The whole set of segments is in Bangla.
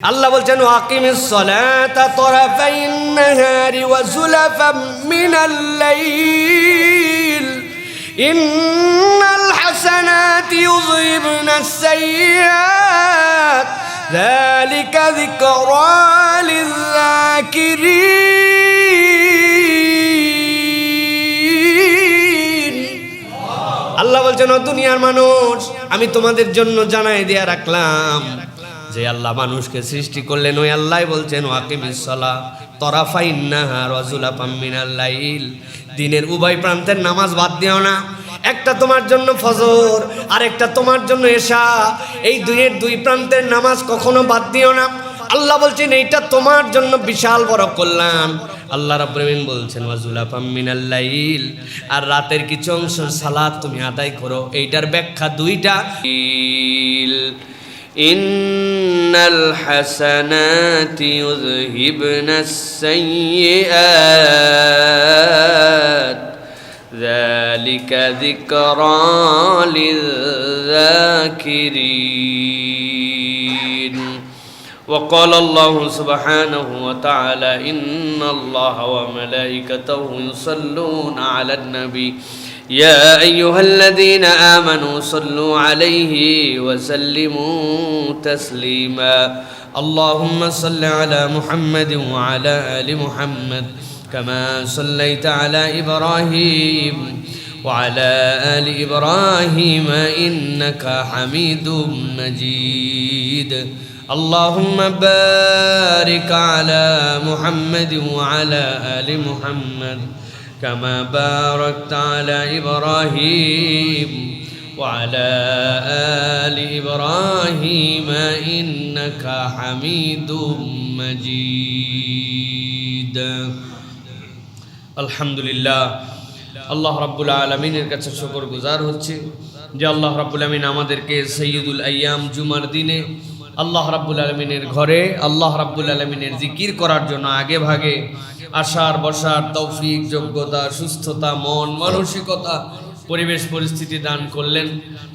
আল্লাহ বলছেন আকিমিস সালাতা তরাফাইন নাহারি ওয়া যুলাফাম মিনাল লাইল ইন্নাল হাসানাতি ইউযহিবনাস সাইয়্যাত যালিকা যিকরা লিয-যাকিরিন। আল্লাহ বলছেন ও দুনিয়ার মানুষ, আমি তোমাদের জন্য জানাই দিয়া রাখলাম যে আল্লাহ মানুষকে সৃষ্টি করলেন, ওই আল্লাহ বলছেন ওয়াকিমিস সালাহ তরাফাইন নাহার ওয়া যুলাফাম মিনাল লাইল, দিনের উভয় প্রান্তের নামাজ বাদ দিও না। একটা তোমার জন্য ফজর আর একটা তোমার জন্য এশা, এই দিনের দুই প্রান্তের নামাজ কখনো বাদ দিও না। আল্লাহ বলছেন এইটা তোমার জন্য বিশাল বড় কল্যাণ। আল্লাহ রাব্বুল আলামিন বলছেন ওয়া যুলাফাম মিনাল লাইল, আর রাতের কিছু অংশ সালাত তুমি আদায় করো। এইটার ব্যাখ্যা দুইটা। ইন্নাল হাসানাতি ইউযহিবনাস সাইয়্যাত যালিকা যিকরা লিয-যাকিরিন। وقال الله سبحانه وتعالى إن الله وملائكته يصلون على النبي يا أيها الذين آمنوا صلوا عليه وسلموا تسليما اللهم صل على محمد وعلى آل محمد كما صليت على إبراهيم وعلى آل إبراهيم إنك حميد مجيد اللهم بارك على محمد وعلى آل محمد كما باركت على إبراهيم وعلى آل إبراهيم إنك حميد مجيد الحمد لله আল্লাহ রাব্বুল আলামিনের কাছে শুকর গুজার হচ্ছে যে আল্লাহ রাব্বুল আলামিন আমাদেরকে সাইয়্যিদুল আইয়াম জুমার দিনে আল্লাহ রাব্বুল আলামিনের ঘরে আল্লাহ রাব্বুল আলামিনের জিকির করার জন্য আগে ভাগে আসার বসার তৌফিক, যোগ্যতা, সুস্থতা, মন মানসিকতা, পরিবেশ পরিস্থিতি দান করলেন।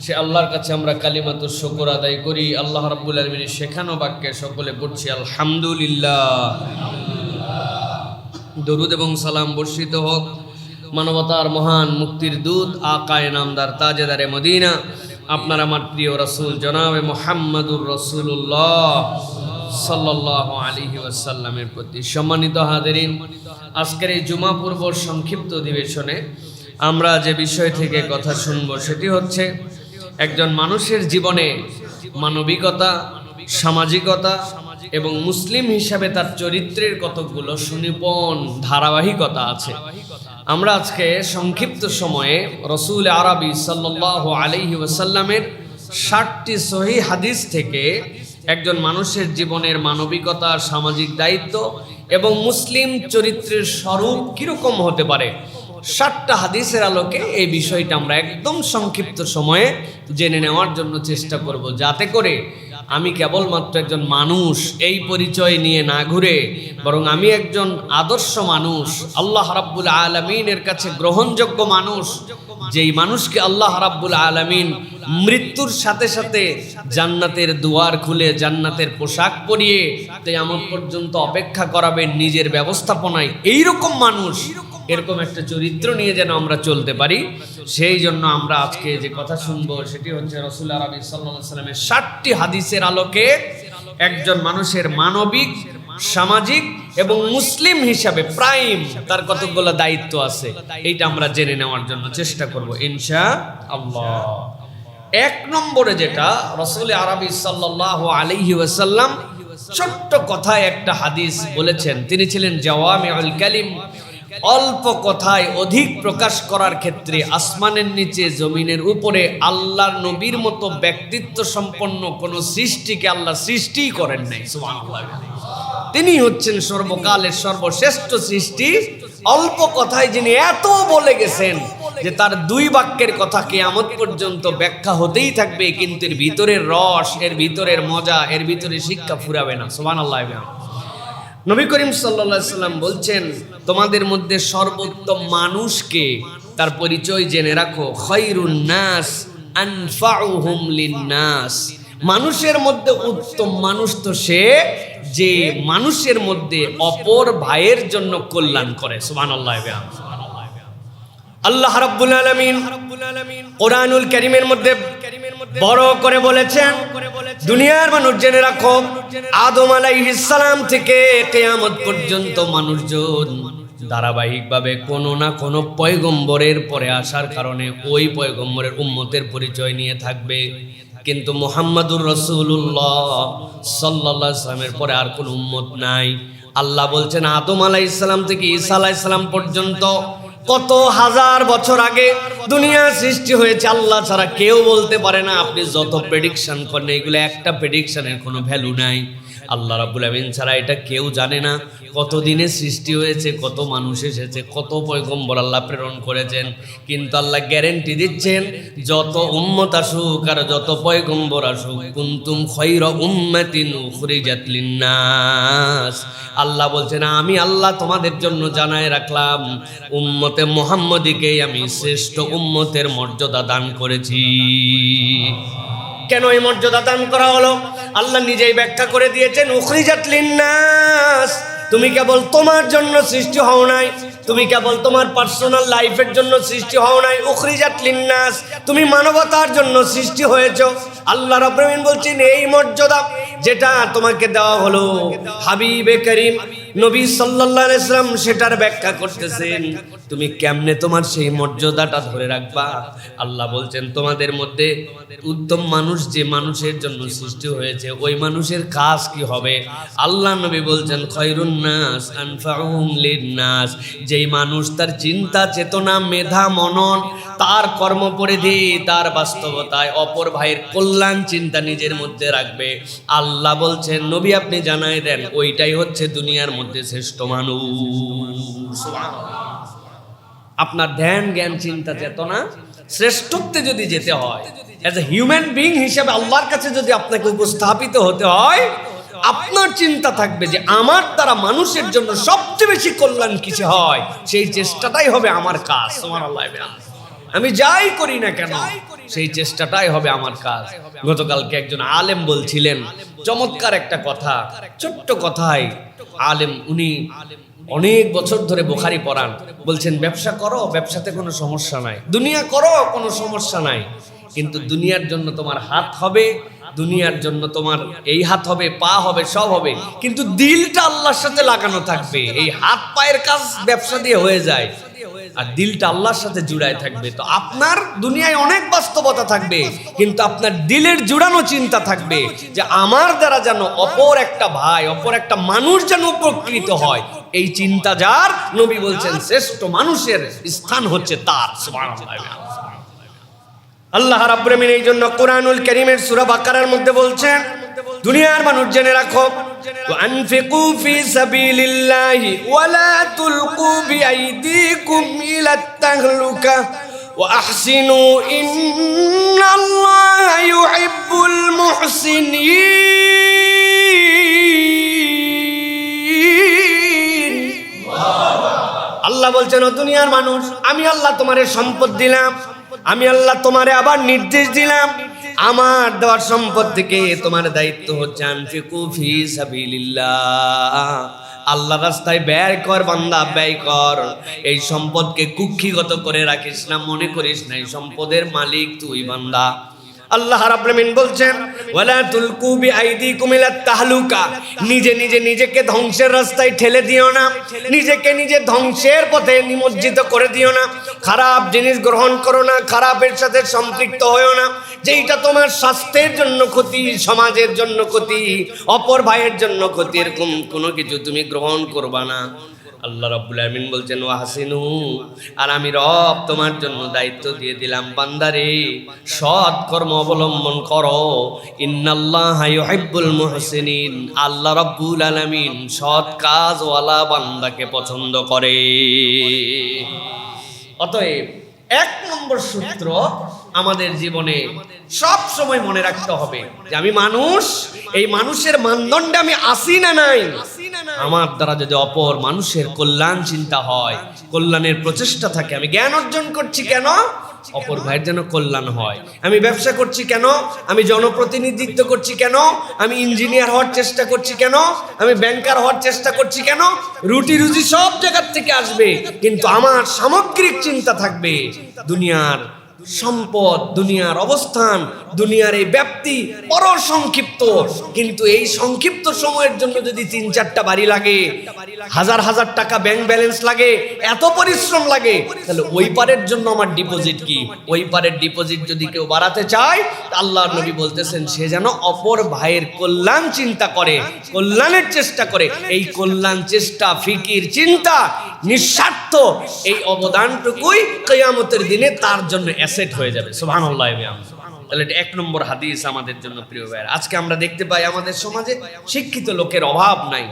সে আল্লাহর কাছে আমরা কালিমাতুশ শুকর আদায় করি। আল্লাহ রাব্বুল আলামিনের শেখানো বাক্যে সকলে পড়ছি আলহামদুলিল্লাহ। দরুদ এবং সালাম বর্ষিত হোক মানবতার মহান মুক্তির দূত আকায়ে নামদার তাজেদারে মদিনা আপনার আমার প্রিয় রাসূল জনাবে মুহাম্মদুর রাসূলুল্লাহ সাল্লাল্লাহু আলাইহি ওয়াসাল্লামের প্রতি। সম্মানিত হাজিরিন, আজকের এই জুমা পূর্ব সংক্ষিপ্ত অধিবেশনে আমরা যে বিষয় থেকে কথা শুনব সেটি হচ্ছে একজন মানুষের জীবনে মানবিকতা, সামাজিকতা এবং মুসলিম হিসাবে তার চরিত্রের কতগুলো সুনিপুণ ধারাবাহিকতা আছে। আমরা আজকে সংক্ষিপ্ত সময়ে রাসূল আরবি সাল্লাল্লাহু আলাইহি ওয়াসাল্লামের 60টি সহিহ হাদিস থেকে একজন মানুষের জীবনের মানবিকতা, সামাজিক দায়িত্ব এবং মুসলিম চরিত্রের স্বরূপ কিরকম হতে পারে 60টা হাদিসের আলোকে এই বিষয়টা আমরা একদম সংক্ষিপ্ত সময়ে জেনে নেওয়ার জন্য চেষ্টা করব, যাতে করে আমি কেবলমাত্র একজন মানুষ এই পরিচয় নিয়ে না ঘুরে বরং আমি একজন আদর্শ মানুষ, আল্লাহ রাব্বুল আলামিনের কাছে গ্রহণযোগ্য মানুষ, যেই মানুষকে আল্লাহ রাব্বুল আলামিন মৃত্যুর সাথে সাথে জান্নাতের দুয়ার খুলে জান্নাতের পোশাক পরিয়ে কিয়ামত পর্যন্ত অপেক্ষা করাবেন নিজের ব্যবস্থাপনায়, এইরকম মানুষ, এরকম একটা চরিত্র নিয়ে যেন আমরা চলতে পারি। সেই জন্য আমরা আজকে যে কথা শুনবো সেটি হচ্ছে রাসূল আরবি সাল্লাল্লাহু আলাইহি ওয়াসাল্লামের 60টি হাদিসের আলোকে একজন মানুষের মানবিক, সামাজিক এবং মুসলিম হিসাবে প্রাইম তার কতগুলো দায়িত্ব আছে, এইটা আমরা জেনে নেওয়ার জন্য চেষ্টা করব ইনশাআল্লাহ। এক নম্বরে যেটা রাসূল আরবি সাল্লাল্লাহু আলাইহি ওয়াসাল্লাম ছোট্ট কথায় একটা হাদিস বলেছেন, তিনি ছিলেন জাওয়ামিউল কালিম, অল্প কথায় অধিক প্রকাশ করার ক্ষেত্রে আসমানের নিচে জমিনের উপরে আল্লাহর নবীর মতো ব্যক্তিত্ব সম্পন্ন কোন সৃষ্টিকে আল্লাহ সৃষ্টিই করেন নাই। সুবহানাল্লাহ। তিনি হচ্ছেন সর্বকালের সর্বশ্রেষ্ঠ সৃষ্টি। অল্প কথায় যিনি এত বলে গেছেন যে তার দুই বাক্যের কথা কিয়ামত পর্যন্ত ব্যাখ্যা হতেই থাকবে, কিন্তু এর ভিতরের রস, এর ভিতরের মজা, এর ভিতরে শিক্ষা ফুরাবে না। সুবহানাল্লাহ। নবী করিম সাল্লাল্লাহু আলাইহি সাল্লাম বলছেন, তোমাদের মধ্যে সর্বোত্তম মানুষকে তার পরিচয় জেনে রাখো, খায়রুন নাস আনফাউহুম লিন নাস, মানুষের মধ্যে উত্তম মানুষ তো সে যে মানুষের মধ্যে অপর ভাইয়ের জন্য কল্যাণ করে। সুবহানাল্লাহ। আল্লাহ রাব্বুল আলামিন কোরআনুল কারীমের মধ্যে বড় করে বলেছেন, দুনিয়ার মানুষ জেনে রাখো, আদম আলাইহিস সালাম থেকে কিয়ামত পর্যন্ত মানুষজন ধারাবাহিকভাবে কোনো না কোনো পয়গম্বরের পরে আসার কারণে ওই পয়গম্বরের উম্মতের পরিচয় নিয়ে থাকবে। কিন্তু মুহাম্মাদুর রাসূলুল্লাহ সাল্লাল্লাহু আলাইহি ওয়াসাল্লামের পরে আর কোনো উম্মত নাই। আল্লাহ বলছেন আদম আলাইহিস সালাম থেকে ঈসা আলাইহিস সালাম পর্যন্ত কত হাজার বছর আগে দুনিয়া সৃষ্টি হয়েছে, আল্লাহ ছাড়া কেউ বলতে পারে না। আপনি যত প্রেডিকশন করেন এগুলো একটা প্রেডিকশনের কোনো ভ্যালু নাই। আল্লাহ রাব্বুল আমিন ছাড়া এটা কেউ জানে না কত দিনে সৃষ্টি হয়েছে, কত মানুষ এসেছে, কত পয়গম্বর আল্লাহ প্রেরণ করেছেন। কিন্তু আল্লাহ গ্যারেন্টি দিচ্ছেন যত উম্মত আসুক আর যত পয়গম্বর আসুক, কুনতুম খায়রা উম্মাতিন উখরিজাত লিন্নাস, আল্লাহ বলছেন আমি আল্লাহ তোমাদের জন্য জানায় রাখলাম উম্মতে মুহাম্মদীকেই আমি শ্রেষ্ঠ উম্মতের মর্যাদা দান করেছি। কেন এই মর্যাদা দান করা হলো? আল্লাহ নিজেই ব্যাখ্যা করে দিয়েছেন, উখরিজাত লিন্নাস, তুমি কেবল তোমার জন্য সৃষ্টি হও নাই, তুমি কেবল তোমার পার্সোনাল লাইফের জন্য সৃষ্টি হও নাই, উখরিজাত লিন্নাস, তুমি মানবতার জন্য সৃষ্টি হয়েছো। আল্লাহ রাব্বুল আমিন বলছেন এই মর্যাদা যেটা তোমাকে দেওয়া হলো, হাবিবে করিম নবী সাল্লাল্লাহু আলাইহি ওয়াসাল্লাম সেটার ব্যাখ্যা করতেছেন তুমি কেমনে তোমার সেই মর্যাদাটা ধরে রাখবা। আল্লাহ বলছেন তোমাদের মধ্যে উত্তম মানুষ যে মানুষের জন্য সৃষ্টি হয়েছে ওই মানুষের কাজ কি হবে? আল্লাহ নবী বলছেন খায়রুন নাস আনফাউহুম লিন-নাস, যেই মানুষ তার চিন্তা চেতনা মেধা মনন তার কর্মপরিধি তার বাস্তবতায় অপর ভাইয়ের কল্যাণ চিন্তা নিজের মধ্যে রাখবে, আল্লাহ বলছেন নবী আপনি জানাই দেন ওইটাই হচ্ছে দুনিয়ার মধ্যে শ্রেষ্ঠ মানুষ। আপনার ধ্যান জ্ঞান চিন্তা চেতনা শ্রেষ্ঠত্বে যদি যেতে হয়, এজ এ হিউম্যান বিং হিসেবে আল্লাহর কাছে যদি আপনাকে উপস্থাপিত হতে হয়, আপনার চিন্তা থাকবে যে আমার দ্বারা মানুষের জন্য সবচেয়ে বেশি কল্যাণ কিছু হয়, সেই চেষ্টাটাই হবে আমার কাজ। সুবহানাল্লাহ। আমি যাই করি না কেন সেই চেষ্টাটাই হবে আমার কাজ। গতকালকে একজন আলেম বলছিলেন চমৎকার একটা কথা, ছোট্ট কথাই আলেম, উনি অনেক বছর ধরে বুখারী পড়ান, বলছেন ব্যবসা করো, ব্যবসাতে কোনো সমস্যা নাই, দুনিয়া করো কোনো সমস্যা নাই, কিন্তু দুনিয়ার জন্য তোমার হাত হবে, দুনিয়ার জন্য তোমার এই হাত হবে, পা হবে, সব হবে, কিন্তু দিলটা আল্লাহর সাথে লাগানো থাকবে। এই হাত পায়ের কাজ ব্যবসা দিয়ে হয়ে যায় আর দিলটা আল্লাহর সাথে জুড়ায় থাকবে। তো আপনার দুনিয়ায় অনেক বাস্তবতা থাকবে কিন্তু আপনার দিলের জুড়ানো চিন্তা থাকবে যে আমার দ্বারা যেন অপর একটা ভাই অপর একটা মানুষ যেন উপকৃত হয়। এই চিন্তা যার, নবী বলছেন শ্রেষ্ঠ মানুষের স্থান হচ্ছে তার। সুবহানাল্লাহ। আল্লাহ রাব্বুল আমিন এই জন্য কোরআনুল কারীমের সূরা বাকারার মধ্যে বলছেন দুনিয়ার মানুষ জেনে রাখো, আনফিকু ফি সাবিলিল্লাহি ওয়া লা তুলকু বিআইদিকুম ইলাত তাহলুকা ওয়া আহসিনু ইন্নাল্লাহা ইউহিব্বুল মুহসিনিন। আল্লাহ বলছেন ও দুনিয়ার মানুষ, আমি আল্লাহ তোমারে সম্পদ দিলাম, আমি আল্লাহ তোমারে আবার নির্দেশ দিলাম, আমার দেওয়ার সম্পদ থেকে তোমার দায়িত্ব হচ্ছে আনফিকু ফি সাবিলিল্লাহ, আল্লাহ রাস্তায় ব্যয় কর বান্দা, ব্যয় কর। এই সম্পদকে কুক্ষিগত করে রাখিস না, মনে করিস না এই সম্পদের মালিক তুই বান্দা। আল্লাহ রাব্বুল আমিন বলছেন ওয়ালা তুলকু বিআইদিকুম ইলাত তাহলুকা, নিজেকে ধ্বংসের রাস্তায় ঠেলে দিও না, নিজেকে ধ্বংসের পথে নিমজ্জিত করে দিও না, খারাপ জিনিস গ্রহণ করো না, খারাপের সাথে সম্পৃক্ত হয়ো না, যেইটা তোমার স্বাস্থ্যের জন্য ক্ষতি, সমাজের জন্য ক্ষতি, অপর ভাইয়ের জন্য ক্ষতি, এরকম কোনো কিছু তুমি গ্রহণ করবা না। আল্লাহ রাব্বুল আমিন বলছেন ওয়াহসিনু, আর আমি রব তোমার জন্য দায়িত্ব দিয়ে দিলাম বান্দারে সৎ কর্ম অবলম্বন করো, ইন্নাল্লাহা ইউহিব্বুল মুহসিনিন, আল্লাহ রাব্বুল আলামিন সৎ কাজওয়ালা বান্দাকে পছন্দ করে। অতএব এক নম্বর সূত্র আমাদের জীবনে সব সময় মনে রাখতে হবে যে আমি মানুষ, এই মানুষের মানদণ্ডে আমি আসি না নাই, আমার দ্বারা যদি অপর মানুষের কল্যাণ চিন্তা হয়, কল্যাণের প্রচেষ্টা থাকে, আমি জ্ঞান অর্জন করছি কেন? অপর ভাইয়ের যেন কল্যাণ হয়। আমি ব্যবসা করছি কেন? আমি জনপ্রতিনিধিত্ব করছি কেন? আমি ইঞ্জিনিয়ার হওয়ার চেষ্টা করছি কেন? আমি ব্যাংকার হওয়ার চেষ্টা করছি কেন? রুটি রুজি সব জায়গার থেকে আসবে, কিন্তু আমার সামগ্রিক চিন্তা থাকবে দুনিয়ার সম্পদ, দুনিয়ার অবস্থান, দুনিয়ার এই ব্যাপ্তি বড় সংক্ষিপ্ত, কিন্তু এই সংক্ষিপ্ত সময়ের জন্য যদি 3-4টা বাড়ি লাগে, হাজার হাজার টাকা ব্যাংক ব্যালেন্স লাগে, এত পরিশ্রম লাগে, তাহলে ওই পারের জন্য আমার ডিপোজিট কি? ওই পারের ডিপোজিট যদি কেউ বাড়াতে চায়, আল্লাহর নবী বলতেছেন সে যেন অপর ভাইয়ের কল্যাণ চিন্তা করে, কল্যাণের চেষ্টা করে। এই কল্যাণ চেষ্টা, ফিকির, চিন্তা, নিঃস্বার্থ এই অবদানটুকুই কিয়ামতের দিনে তার জন্য অ্যাসেট হয়ে যাবে। সুবহানাল্লাহ। তাহলে এটা 1 নম্বর হাদিস আমাদের জন্য। প্রিয় ভাইরা, আজকে আমরা দেখতে পাই আমাদের সমাজে শিক্ষিত লোকের অভাব নাই,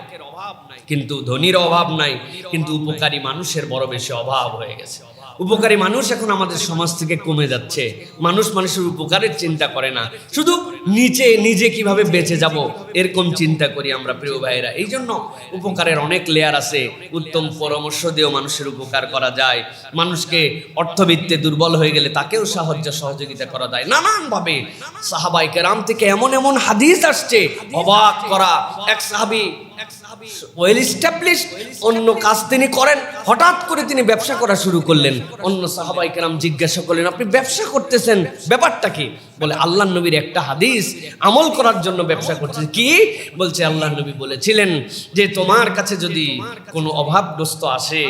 কিন্তু ধনীর অভাব নাই, কিন্তু উপকারী মানুষের বড় বেশি অভাব হয়ে গেছে। উপকারী মানুষ এখন আমাদের সমাজ থেকে কমে যাচ্ছে। মানুষ মানুষের উপকারের চিন্তা করে না, শুধু নিজে কিভাবে বেঁচে যাব এরকম চিন্তা করি আমরা। প্রিয় ভাইরা, এই জন্য উপকারের অনেক লেয়ার আছে। উত্তম পরামর্শ দিয়েও মানুষের উপকার করা যায়। মানুষকে অর্থবিত্তে দুর্বল হয়ে গেলে তাকেও সহযোগিতা করা যায় নানানভাবে। সাহাবায়ে কেরাম থেকে এমন এমন হাদিস আসছে অবাক করা। এক সাহাবী ওয়েল এস্টাবলিশড, অন্য কাজ তিনি করেন, হঠাৎ করে তিনি ব্যবসা করা শুরু করলেন। অন্য সাহাবায়ে কেরাম জিজ্ঞাসা করলেন, আপনি ব্যবসা করতেছেন, ব্যাপারটা কি? বলে, আল্লাহর নবীর একটা হাদিস আমল করার জন্য ব্যবসা করতেছে। কি বলছে? আল্লাহর নবী বলেছিলেন যে তোমার কাছে যদি কোনো অভাবগ্রস্ত আসে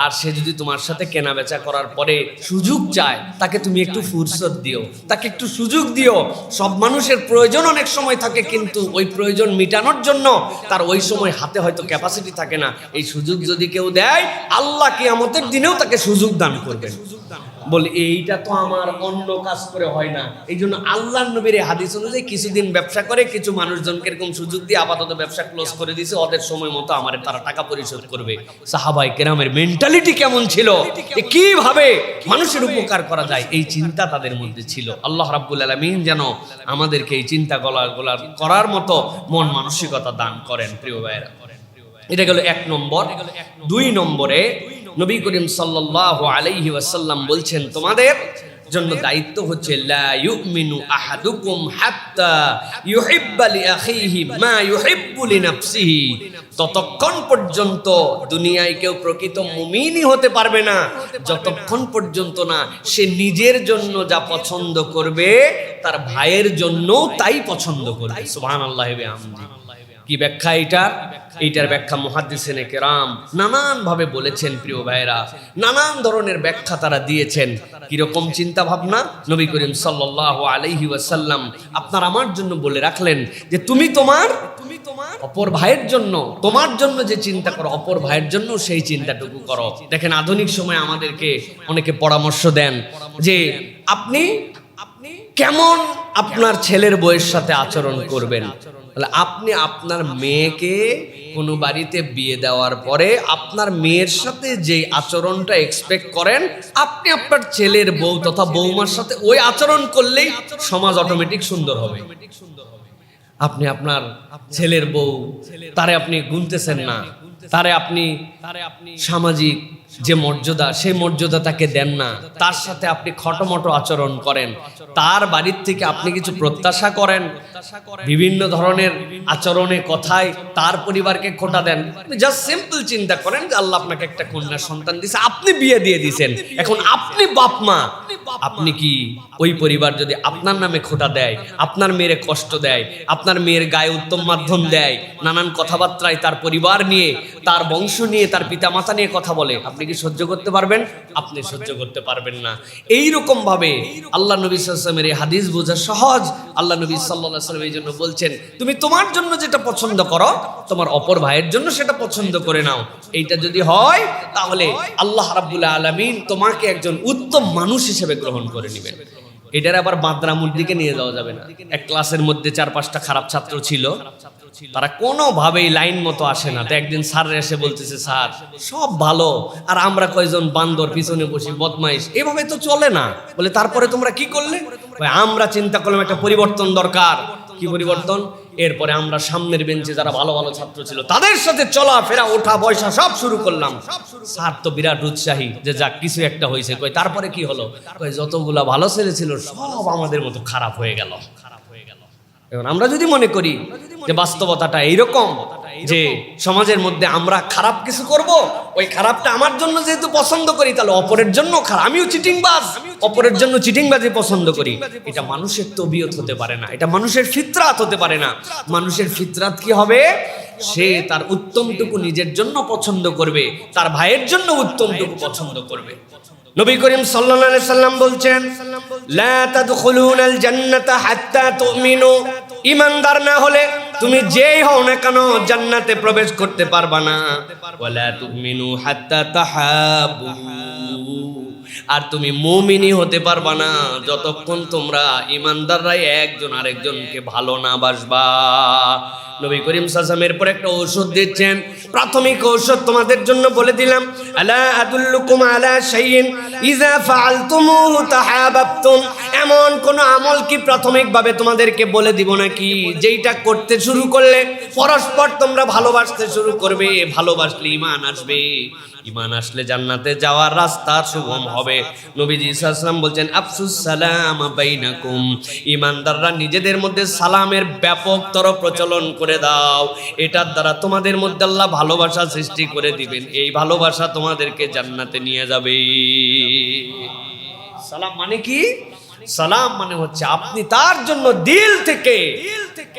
আর সে যদি তোমার সাথে কেনা বেচা করার পরে সুযোগ চায়, তাকে তুমি একটু ফুরসত দিও, তাকে একটু সুযোগ দিও। সব মানুষের প্রয়োজন অনেক সময় থাকে, কিন্তু ওই প্রয়োজন মেটানোর জন্য তার ওই সময় হাতে হয়তো ক্যাপাসিটি থাকে না। এই সুযোগ যদি কেউ দেয়, আল্লাহ কিয়ামতের দিনেও তাকে সুযোগ দান করবেন। বলে, এইটা তো আমার অন্য কাজ করে হয় না। এই জন্য আল্লাহর নবীর হাদিস অনুযায়ী কিছুদিন ব্যবসা করে কিছু মানুষজনকে এরকম সুযোগ দিয়ে আপাতত ব্যবসা ক্লোজ করে দিয়েছে, ওদের সময় মতো আমার তারা টাকা পরিশোধ করবে। সাহাবায়ে কেরামের মেন্টালিটি কেমন ছিল, কিভাবে মানুষের উপকার করা যায়, এই চিন্তা তাদের মধ্যে ছিল। আল্লাহ রাব্বুল আলামিন যেন আমাদেরকে এই চিন্তা করার মতো মন মানসিকতা দান করেন। প্রিয় ভাইরা, এটা গেল 1 নম্বর। 2 নম্বরে নবী করিম সাল্লাল্লাহু আলাইহি ওয়াসাল্লাম বলছেন, তোমাদের জন্য দায়িত্ব হচ্ছে লা ইউমিনু আহাদুকুম হাত্তা ইউহিব্বা লিআখিহি মা ইউহিব্বু লিনাফসিহি। ততক্ষণ পর্যন্ত দুনিয়ায় কেউ প্রকৃত মুমিনই হতে পারবে না যতক্ষণ পর্যন্ত না সে নিজের জন্য যা পছন্দ করবে তার ভাইয়ের জন্য তাই পছন্দ করবে। সুবহানাল্লাহি ওয়া বিহামদিহি। কি ব্যাখ্যা এইটার ব্যাখ্যা মুহাদ্দিসিনে কেরাম নানান ভাবে বলেছেন। প্রিয় ভাইরা, নানান ধরনের ব্যাখ্যা তারা দিয়েছেন। কিরকম চিন্তা ভাবনা? নবী করিম সাল্লাল্লাহু আলাইহি ওয়াসাল্লাম আপনার আমার জন্য বলে রাখলেন যে তুমি তোমার অপর ভাইয়ের জন্য, তোমার জন্য যে চিন্তা করো অপর ভাইয়ের জন্য সেই চিন্তাটুকু করো। দেখেন, আধুনিক সময়ে আমাদেরকে অনেকে পরামর্শ দেন যে আপনি কেমন আপনার ছেলের বউয়ের সাথে আচরণ করবেন। আপনি আপনার মেয়েকে কোনো বাড়িতে বিয়ে দেওয়ার পরে আপনার মেয়ের সাথে যে আচরণটা এক্সপেক্ট করেন, আপনি আপনার ছেলের বউ তথা বৌমার সাথে ওই আচরণ করলেই সমাজ অটোমেটিক সুন্দর হবে। আপনি আপনার ছেলের বউ, তারে আপনি গুনতেছেন না, তারে আপনি সামাজিক যে মর্যাদা সেই মর্যাদা তাকে দেন না, তার সাথে আপনি খটোমটো আচরণ করেন, তার বাড়ির থেকে আপনি কিছু প্রত্যাশা করেন, বিভিন্ন ধরনের আচরণে কথায় তার পরিবারকে খোটা দেন। জাস্ট সিম্পল চিন্তা করেন যে আল্লাহ আপনাকে একটা কন্যা সন্তান দিয়েছে, আপনি বিয়ে দিয়ে দিয়েছেন, এখন আপনি বাপ মা, আপনি কি ওই পরিবার যদি আপনার নামে খোটা দেয়, আপনার মেয়ের কষ্ট দেয়, আপনার মেয়ের গায়ে উত্তম মাধ্যম দেয়, নানান কথাবার্তায় তার পরিবার নিয়ে, তার বংশ নিয়ে, তার পিতা মাতা নিয়ে কথা বলে, আপনি কি সহ্য করতে পারবেন? আপনি সহ্য করতে পারবেন না। এই রকম ভাবে আল্লাহ নবী সাল্লাল্লাহু আলাইহি ওয়াসাল্লামের এই হাদিস বোঝা সহজ। আল্লাহ নবী সাল্লাল্লাহু আলাইহি ওয়াসাল্লাম এই জন্য বলছেন, তুমি তোমার জন্য যেটা পছন্দ করো তোমার অপর ভাইয়ের জন্য সেটা পছন্দ করে নাও। এইটা যদি হয় তাহলে আল্লাহ রাব্বুল আলামিন তোমাকে একজন উত্তম মানুষ হিসেবে গ্রহণ করে নেবেন। এটার আবার বাদরামুর দিকে নিয়ে যাওয়া যাবে না। এক ক্লাসের মধ্যে 4-5টা খারাপ ছাত্র ছিল, তারা কোনোভাবেই লাইন মতো আসে না। তো একদিন স্যার এসে বলতেছে, স্যার সব ভালো আর আমরা কয়জন বান্দর পিছনে বসি বদমাইশ, এভাবে তো চলে না। বলে, তারপরে তোমরা কি করলে? আমরা চিন্তা করলাম একটা পরিবর্তন দরকার। কি পরিবর্তন? এরপরে আমরা সামনের বেঞ্চে যারা ভালো ভালো ছাত্র ছিল তাদের সাথে চলাফেরা ওঠা বসা সব শুরু করলাম। স্যার তো বিরাট উৎসাহী যে যাক কিছু একটা হয়েছে। কই তারপরে কি হলো? কই যতগুলা ভালো ছেলে ছিল সব আমাদের মতো খারাপ হয়ে গেল। এখন আমরা যদি মনে করি যে বাস্তবতাটা এইরকম যে সমাজের মধ্যে আমরা খারাপ কিছু করব, ওই খারাপটা আমার জন্য যেহেতু পছন্দ করি তাহলে অপরের জন্য খারাপ, আমিও চিটিংবাজ, অপরের জন্য চিটিংবাজি পছন্দ করি, এটা মানুষের তবিয়ত হতে পারে না, এটা মানুষের ফিতরাত হতে পারে না। মানুষের ফিতরাত কি হবে? সে তার উত্তমটুকু নিজের জন্য পছন্দ করবে, তার ভাইয়ের জন্য উত্তমটুকু পছন্দ করবে। নবী করিম সাল্লাল্লাহু আলাইহি সাল্লাম বলছেন, লা তাদখুলুনাল জান্নাতা হাত্তা তুমিনু, ঈমানদার না হলে তুমি যেই হও না কেন জান্নাতে প্রবেশ করতে পারবা না। ওয়ালা তুমিনু হাত্তা তাহাবু, আর তুমি মুমিনই হতে পারবা না যতক্ষণ তোমরা ঈমানদাররাই একজন আরেকজনকে ভালো না বাসবা। নবী করিম সাল্লাল্লাহু আলাইহি ওয়াসাল্লাম এরপর একটা ঔষধ দিচ্ছেন, প্রাথমিক ঔষধ তোমাদের জন্য বলে দিলাম। আলা আদুল্লুকুম আলা শাইইন ইযা ফাআলতুমুহু তাহাবাবতুম, এমন কোন আমল কি প্রাথমিকভাবে তোমাদেরকে বলে দিব নাকি যেইটা করতে শুরু করলে পরস্পর তোমরা ভালোবাসতে শুরু করবে, ভালোবাসলে ঈমান আসবে, ঈমান আসলে জান্নাতে যাওয়ার রাস্তা সুগম হবে। নবীজি সাল্লাল্লাহু আলাইহি ওয়াসাল্লাম বলছেন, আফসুস সালাম বাইনাকুম, ঈমানদাররা নিজেদের মধ্যে সালামের ব্যাপকতর প্রচলন করে দাও, এটার দ্বারা তোমাদের মধ্যে আল্লাহ ভালোবাসা সৃষ্টি করে দিবেন, এই ভালোবাসা তোমাদেরকে জান্নাতে নিয়ে যাবে। সালাম মানে কি? সালাম মানে হচ্ছে আপনি তার জন্য দিল থেকে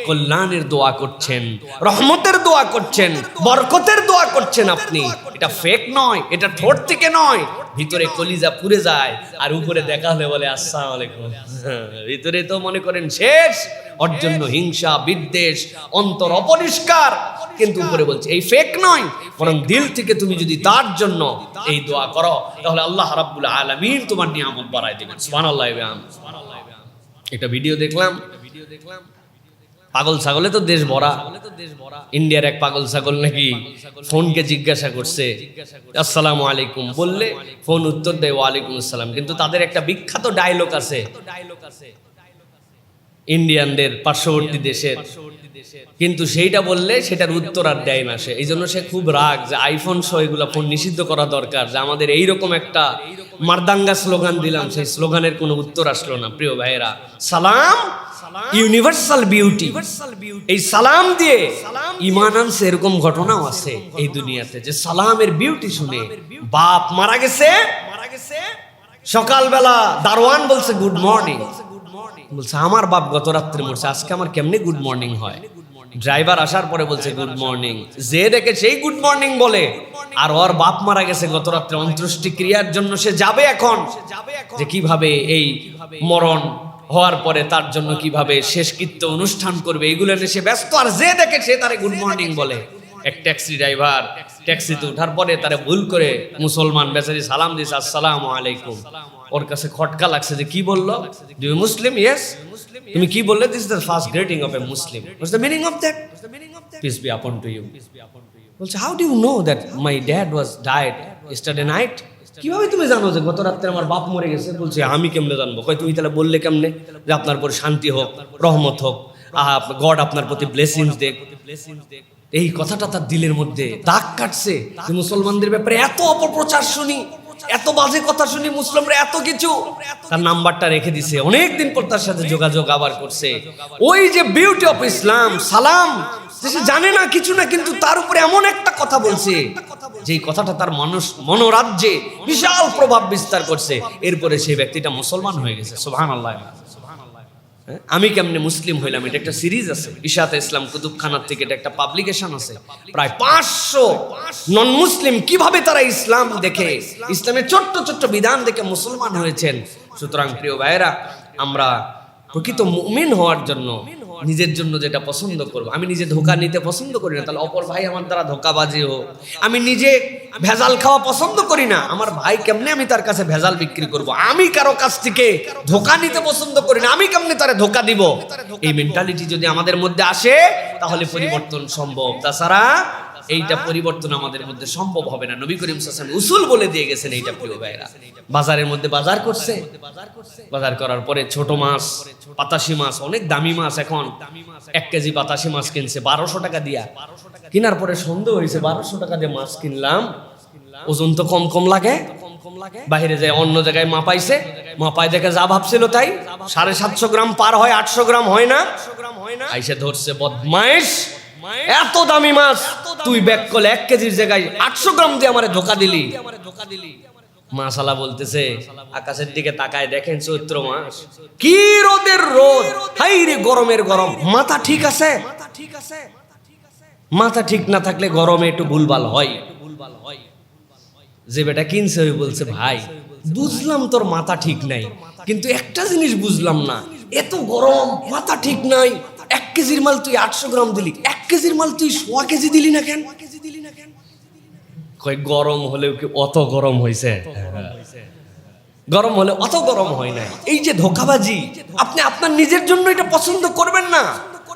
কল্যাণের দোয়া করছেন, রহমতের দোয়া করছেন, বরকতের দোয়া করছেন আপনি। এটা ফেক নয়, এটা ঠোঁট থেকে নয়, ভিতরে কলিজা পুড়ে যায় আর উপরে দেখা হলে বলে আসসালামু আলাইকুম, ভিতরে তো মনে করেন শেষ, ওর জন্য হিংসা বিদ্বেষ, অন্তর অপরিষ্কার, কিন্তু উপরে বলছে এই ফেক নয়, বরং দিল থেকে তুমি যদি তার জন্য এই দোয়া করো তাহলে আল্লাহ রাব্বুল আলামিন তোমার নিয়ামত বাড়ায় দিবেন। সুবহানাল্লাহ। একটা ভিডিও দেখলাম, পাগল ছাগলে তো দেশ ভরা, ইন্ডিয়ার এক পাগল ছাগল নাকি ফোনকে জিজ্ঞাসা করছে আসসালামু আলাইকুম, বললে ফোন উত্তর দেয় ওয়ালাইকুম আসসালাম, কিন্তু তাদের একটা বিখ্যাত ডায়লগ আছে ইন্ডিয়ানদের পার্শ্ববর্তী দেশের, কিন্তু সেইটা বললে সেটার উত্তর আর দেয় না সে। এই জন্য সে খুব রাগ যে আইফোন সহ এগুলা ফোন নিষিদ্ধ করা দরকার, যে আমাদের এইরকম একটা মারদাঙ্গা স্লোগান দিলাম, সেই স্লোগানের কোনো উত্তর আসলো না। প্রিয় ভাইয়েরা, সালাম ইউনিভার্সাল বিউটি, এই সালাম দিয়ে ঈমান আনছে এরকম ঘটনাও আছে এই দুনিয়াতে, যে সালামের বিউটি শুনে বাপ মারা গেছে, সকালবেলা দারোয়ান বলছে গুড মর্নিং, বলছে আমার বাপ গত রাত্রে মরছে, আজকে আমার কেমনে গুড মর্নিং হয়? ড্রাইভার আসার পরে বলছে গুড মর্নিং, যে দেখে সেই গুড মর্নিং বলে, আর ওর বাপ মারা গেছে গত রাত্রে, অন্ত্যেষ্টি ক্রিয়ার জন্য সে যাবে এখন, যে কিভাবে এই মরণ হওয়ার পরে তার জন্য কিভাবে শেষকৃত্য অনুষ্ঠান করবে, এগুলো নিয়ে সে ব্যস্ত, আর যে দেখে সে তারে গুড মর্নিং বলে। এক ট্যাক্সি ড্রাইভার ট্যাক্সিতে ওঠার পরে তারে ভুল করে মুসলমান বেচারি সালাম দিয়েছে আসসালামু আলাইকুম, ওর কাছে খটকা লাগছে যে কি বললো, ডু ইউ মুসলিম? ইয়েস। তুমি কি বললে? This is the first greeting of a Muslim. What's the meaning of that? Peace be upon you ইউ। বলছে how do you know that my dad was died yesterday night? কিভাবে তুমি জানো যে গত রাত্রে আমার বাপ মরে গেছে? বলছে আমি কেমনে জানবো? কয় তুমি তাহলে বললে কেমনে যে আপনার উপর শান্তি হোক, রহমত হোক, গড আপনার প্রতি ব্লেসিংস দেখ। এই কথাটা তার দিলের মধ্যে দাগ কাটছে যে মুসলমানদের ব্যাপারে এত অপপ্রচার শুনি, এত বাজে কথা শুনি, মুসলিমরা এত কিছু, তার নাম্বারটা রেখে দিছে, অনেকদিন পর তার সাথে যোগাযোগ আবার করছে। ওই যে বিউটি অফ ইসলাম, সালাম, সে জানে না কিছু না, কিন্তু তার উপরে এমন একটা কথা বলছে যে কথাটা তার মনোরাজ্যে বিশাল প্রভাব বিস্তার করছে। এরপরে সেই ব্যক্তিটা মুসলমান হয়ে গেছে। সুবহানাল্লাহ। আমি কেমনে মুসলিম হইলাম, এটা একটা সিরিজ আছে, ইশাতে ইসলাম কুতুবখানার থেকে, এটা একটা পাবলিকেশন আছে। প্রায় 500 নন মুসলিম কিভাবে তারা ইসলাম দেখে, ইসলামের ছোট্ট ছোট্ট বিধান দেখে মুসলমান হয়েছেন। সুতরাং প্রিয় ভাইয়েরা, আমরা প্রকৃত মুমিন হওয়ার জন্য নিজের জন্য যেটা পছন্দ করব, আমি নিজে ধোঁকা নিতে পছন্দ করি না, তাহলে অপর ভাই আমার দ্বারা ধোঁকাবাজি হোক। আমি নিজে ভেজাল খাওয়া পছন্দ করি না, আমার ভাই কেমনে আমি তার কাছে ভেজাল বিক্রি করব? আমি কারো কাছ থেকে ধোঁকা নিতে পছন্দ করি না, আমি কেমনে তারে ধোঁকা দিব? এই মেন্টালিটি যদি আমাদের মধ্যে আসে তাহলে পরিবর্তন সম্ভব। তাছাড়া এইটা পরিবর্তন আমাদের মধ্যে সম্ভব হবে না। নবী করিম সাল্লাল্লাহু আলাইহি ওয়াসাল্লাম উসুল বলে দিয়ে গেছেন এইটা। প্রিয় ভাইরা, বাজারের মধ্যে বাজার করছে, বাজার করার পরে ছোট মাছ, পাতাশি মাছ, অনেক দামি মাছ, এখন 1 কেজি পাতাশি মাছ কিনছে 1200 টাকা দিয়া। কেনার পরে সন্দেহ হয়েছে 1200 টাকা দিয়ে মাছ কিনলাম, ওজন তো কম কম লাগে। বাইরে যায় অন্য জায়গায় মাপাইছে, মাপায় দেখে যা ভাবছিল তাই, 750 গ্রাম পার হয়, 800 গ্রাম হয় না। আইসে ধরছে, বদমাইশ, এত দামি মাছ তুই ব্যাক করলে 1 কেজির জায়গায় 800 গ্রাম দিয়ে আমারে ধোকা দিলি। মাশাআল্লাহ বলতেছে, আকাশের দিকে তাকায় দেখেন চৈত্র মাস, কি রোদের রোদ, হাই রে গরমের গরম। মাথা ঠিক আছে? মাথা ঠিক না থাকলে গরমে একটু ভুলভাল হয়। যে বেটা কিনছে ওই বলছে, ভাই বুঝলাম তোর মাথা ঠিক নাই, কিন্তু একটা জিনিস বুঝলাম না, এত গরম, মাথা ঠিক নাই, 1 কেজির মাল তুই 800 গ্রাম দিলি, 1 কেজির মাল তুই 100 কেজি দিলি না কেন? কই গরম হলেও কি অত গরম হয়েছে? গরম হলে অত গরম হয় না। এই যে ধোঁকাবাজি, আপনি আপনার নিজের জন্য এটা পছন্দ করবেন না,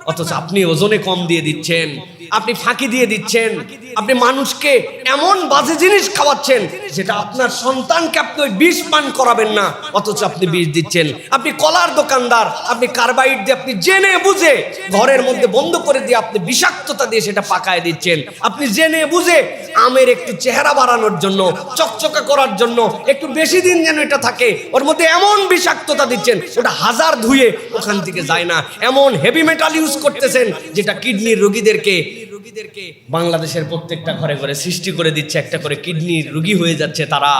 অথচ আপনি ওজনে কম দিয়ে দিচ্ছেন, আপনি ফাঁকি দিয়ে দিচ্ছেন, আপনি মানুষকে এমন বাজে জিনিস খাওয়াচ্ছেন যেটা আপনার সন্তানকে আপনি ওই বিষ পান করাবেন না, অথচ আপনি বিষ দিচ্ছেন। আপনি কলার দোকানদার, আপনি কার্বাইড দিয়ে আপনি জেনে বুঝে ঘরের মধ্যে বন্ধ করে দিয়ে আপনি বিষাক্ততা দিয়ে সেটা পাকায় দিচ্ছেন। আপনি জেনে বুঝে আমের একটু চেহারা বাড়ানোর জন্য, চকচকা করার জন্য, একটু বেশি দিন যেন এটা থাকে, ওর মধ্যে এমন বিষাক্ততা দিচ্ছেন ওটা হাজার ধুয়ে ওখান থেকে যায় না। এমন হেভি মেটাল ইউজ করতেছেন যেটা কিডনির রোগীদেরকে বাংলাদেশের প্রত্যেকটা ঘরে ঘরে সৃষ্টি করে দিচ্ছে, একটা করে কিডনির রোগী হয়ে যাচ্ছে তারা।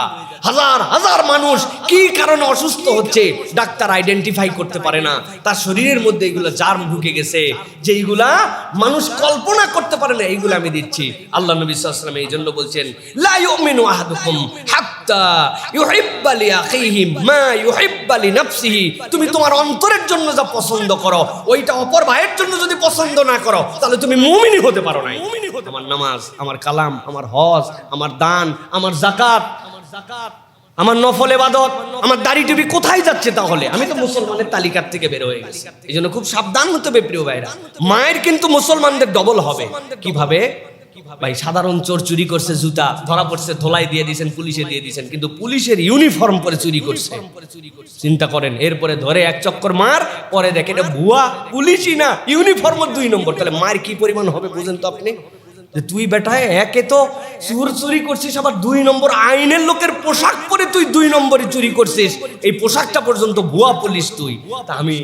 হাজার হাজার মানুষ কি কারণে অসুস্থ হচ্ছে ডাক্তার আইডেন্টিফাই করতে পারে না। তার শরীরের মধ্যে এগুলো জার্ম ঢুকে গেছে, যেইগুলা মানুষ কল্পনা করতে পারে না, এইগুলো আমি দিচ্ছি। আল্লাহ নবী সাল্লাল্লাহু আলাইহি ওয়াসাল্লাম এই জন্য বলছেন, লা ইউমিনু আহাদুকুম হাত্তা ইউহিব্বা লিআখিহি মা ইউহিব্বা লিনাফসিহি। তুমি তোমার অন্তরের জন্য যা পছন্দ করো ওইটা অপর ভাইয়ের জন্য যদি পছন্দ না করো তাহলে তুমি মুমিনই হতে পারো না। আমার নামাজ, আমার কালাম, আমার হজ, আমার দান, আমার যাকাত, আমার নফল ইবাদত, আমার দাড়ি টুপি কোথায় যাচ্ছে? তাহলে আমি তো মুসলমানের তালিকার থেকে বের হয়ে গেছি। এই জন্য খুব সাবধান হতে হবে প্রিয় ভাইরা। মায়ের কিন্তু মুসলমানদের ডবল হবে। কিভাবে? ভাই সাধারণ চোর চুরি করছে, জুতা ধরা পড়ছে, ধোলাই দিয়ে দিয়েছেন, পুলিশে দিয়ে দিয়েছেন, কিন্তু পুলিশের ইউনিফর্ম পরে চুরি করছে। চিন্তা করেন, এরপরে ধরে এক চক্কর মার, পরে দেখে এটা ভুয়া, পুলিশই না, ইউনিফর্ম 2 নম্বর। তাহলে মায়ের কি পরিমাণ হবে বুঝেন তো আপনি? যে তুই বেটায় একে তো চুরি করছিস, আবার 2 নম্বর আইনের লোকের পোশাক পরে তুই 2 নম্বরে চুরি করছিস, এই পোশাকটা পর্যন্ত ভুয়া পুলিশ তুই। তা আমি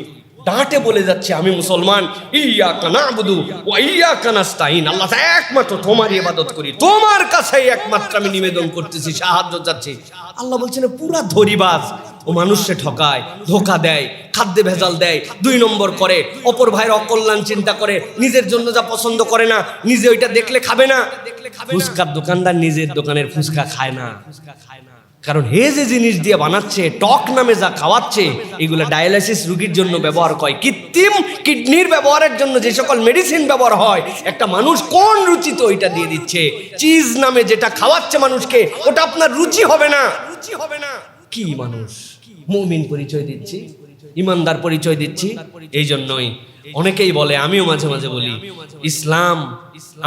ডাঁটে বলে যাচ্ছে, আমি মুসলমান, ইয়াকা নাবুদু ওয়া ইয়াকা নাস্তাইন, আল্লাহ একমাত্র তোমারই ইবাদত করি, তোমার কাছেই একমাত্র আমি নিবেদন করতেছি, সাহায্য চাচ্ছি। আল্লাহ বলছেন পুরা ধরিবাজ, ও মানুষকে ঠকায়, ধোকা দেয়, খাদ্যে ভেজাল দেয়, 2 নম্বর করে, অপর ভাইয়ের অকল্যাণ চিন্তা করে, নিজের জন্য যা পছন্দ করে না, নিজে ওইটা দেখলে খাবে না। ফুচকার দোকানদার নিজের দোকানের ফুচকা খায় না, কারণ হে যে জিনিস দিয়ে বানাচ্ছে, টক নামে যা খাওয়াচ্ছে, এগুলো ডায়ালিসিস রোগীর জন্য ব্যবহার হয়, কৃত্রিম কিডনির ব্যবহারের জন্য যে সকল মেডিসিন ব্যবহার হয়, একটা মানুষ কোন রুচিতে ওইটা দিয়ে দিচ্ছে। চিজ নামে যেটা খাওয়াচ্ছে মানুষকে, ওটা আপনার রুচি হবে না। কি মানুষ মুমিন পরিচয় দিচ্ছি, ইমানদার পরিচয় দিচ্ছি। এই জন্যই অনেকেই বলে, আমিও মাঝে মাঝে বলি, ইসলাম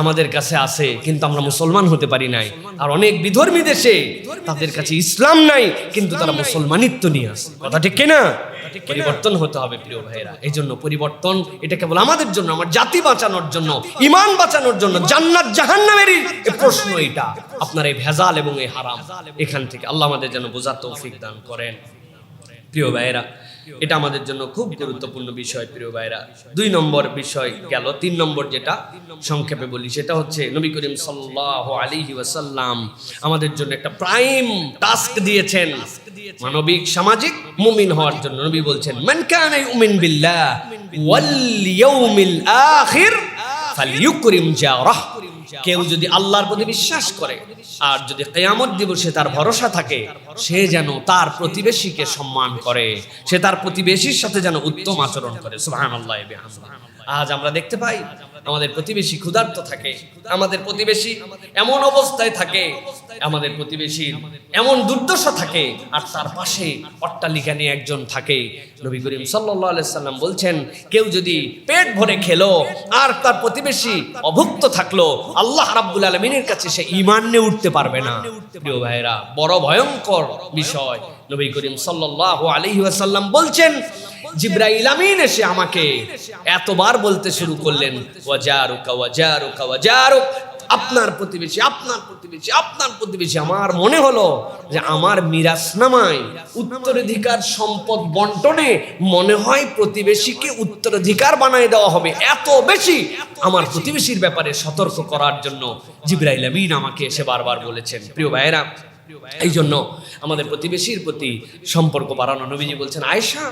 আমাদের কাছে আছে কিন্তু আমরা মুসলমান হতে পারি নাই। আর অনেক বিধর্মী দেশে তাদের কাছে ইসলাম নাই কিন্তু তারা মুসলমানিত্ব নিয়ে আসে। কথা ঠিক কিনা? পরিবর্তন হতে হবে প্রিয় ভাইয়েরা। এই জন্য পরিবর্তন এটা কেবল আমাদের জন্য, আমার জাতি বাঁচানোর জন্য, ইমান বাঁচানোর জন্য, জান্নাত জাহান্নামেরই প্রশ্ন এটা। আপনার এই ভেজাল এবং এই হারাম, এখান থেকে আল্লাহ আমাদের যেন বোঝার তৌফিক দান করেন। প্রিয় ভাইয়েরা, এটা আমাদের জন্য খুব গুরুত্বপূর্ণ বিষয় প্রিয় ভাইরা। 2 নম্বর বিষয় গেল। 3 নম্বর যেটা সংক্ষেপে বলি সেটা হচ্ছে, নবী করিম সাল্লাল্লাহু আলাইহি ওয়াসাল্লাম আমাদের জন্য একটা প্রাইম টাস্ক দিয়েছেন মানবিক সামাজিক মুমিন হওয়ার জন্য। নবী বলছেন, মান কানা ইউমিন বিল্লাহ ওয়াল ইয়াউমিল আখির ফালইউকরিম জারাহ। কেউ যদি আল্লাহর প্রতি বিশ্বাস করে আর যদি কিয়ামত দিবসে তার ভরসা থাকে, সে যেন তার প্রতিবেশীকে সম্মান করে, সে তার প্রতিবেশীর সাথে যেন উত্তম আচরণ করে। সুবহানাল্লাহ। আজ আমরা দেখতে পাই আমাদের প্রতিবেশী ক্ষুধার্ত থাকে, আমাদের প্রতিবেশী এমন অবস্থায় থাকে, আমাদের প্রতিবেশীর এমন দুর্দশা থাকে, আর তার পাশে অট্টালিকা নিয়ে একজন থাকে। নবী করিম সাল্লাল্লাহু আলাইহি সাল্লাম বলছেন, কেউ যদি পেট ভরে খেলো আর তার প্রতিবেশী অভুক্ত থাকলো, আল্লাহ রাব্বুল আলামিনের কাছে সে ঈমান নিয়ে উঠতে পারবে না। প্রিয় ভাইরা, বড় ভয়ঙ্কর বিষয়। নবী করিম সাল্লাল্লাহু আলাইহি ওয়াসাল্লাম বলছেন, জিবরাইল আমিন এসে আমাকে এতবার বলতে শুরু করলেন, ওয়াজারুকা ওয়াজারুকা ওয়াজারুক, আপনার প্রতিবেশী, আপনার প্রতিবেশী, আপনার প্রতিবেশী। আমার মনে হলো যে আমার মিরাসনামায় উত্তরাধিকার সম্পদ বন্টনে মনে হয় প্রতিবেশীকে উত্তরাধিকার বানায় দেওয়া হবে। এত বেশি আমার প্রতিবেশীর ব্যাপারে সতর্ক করার জন্য জিবরাইল আমিন আমাকে এসে বারবার বলেছেন। প্রিয় ভাইয়েরা, এই জন্য আমাদের প্রতিবেশীর প্রতি সম্পর্ক বাড়ানো। নবীজি বলছেন, আয়েশা,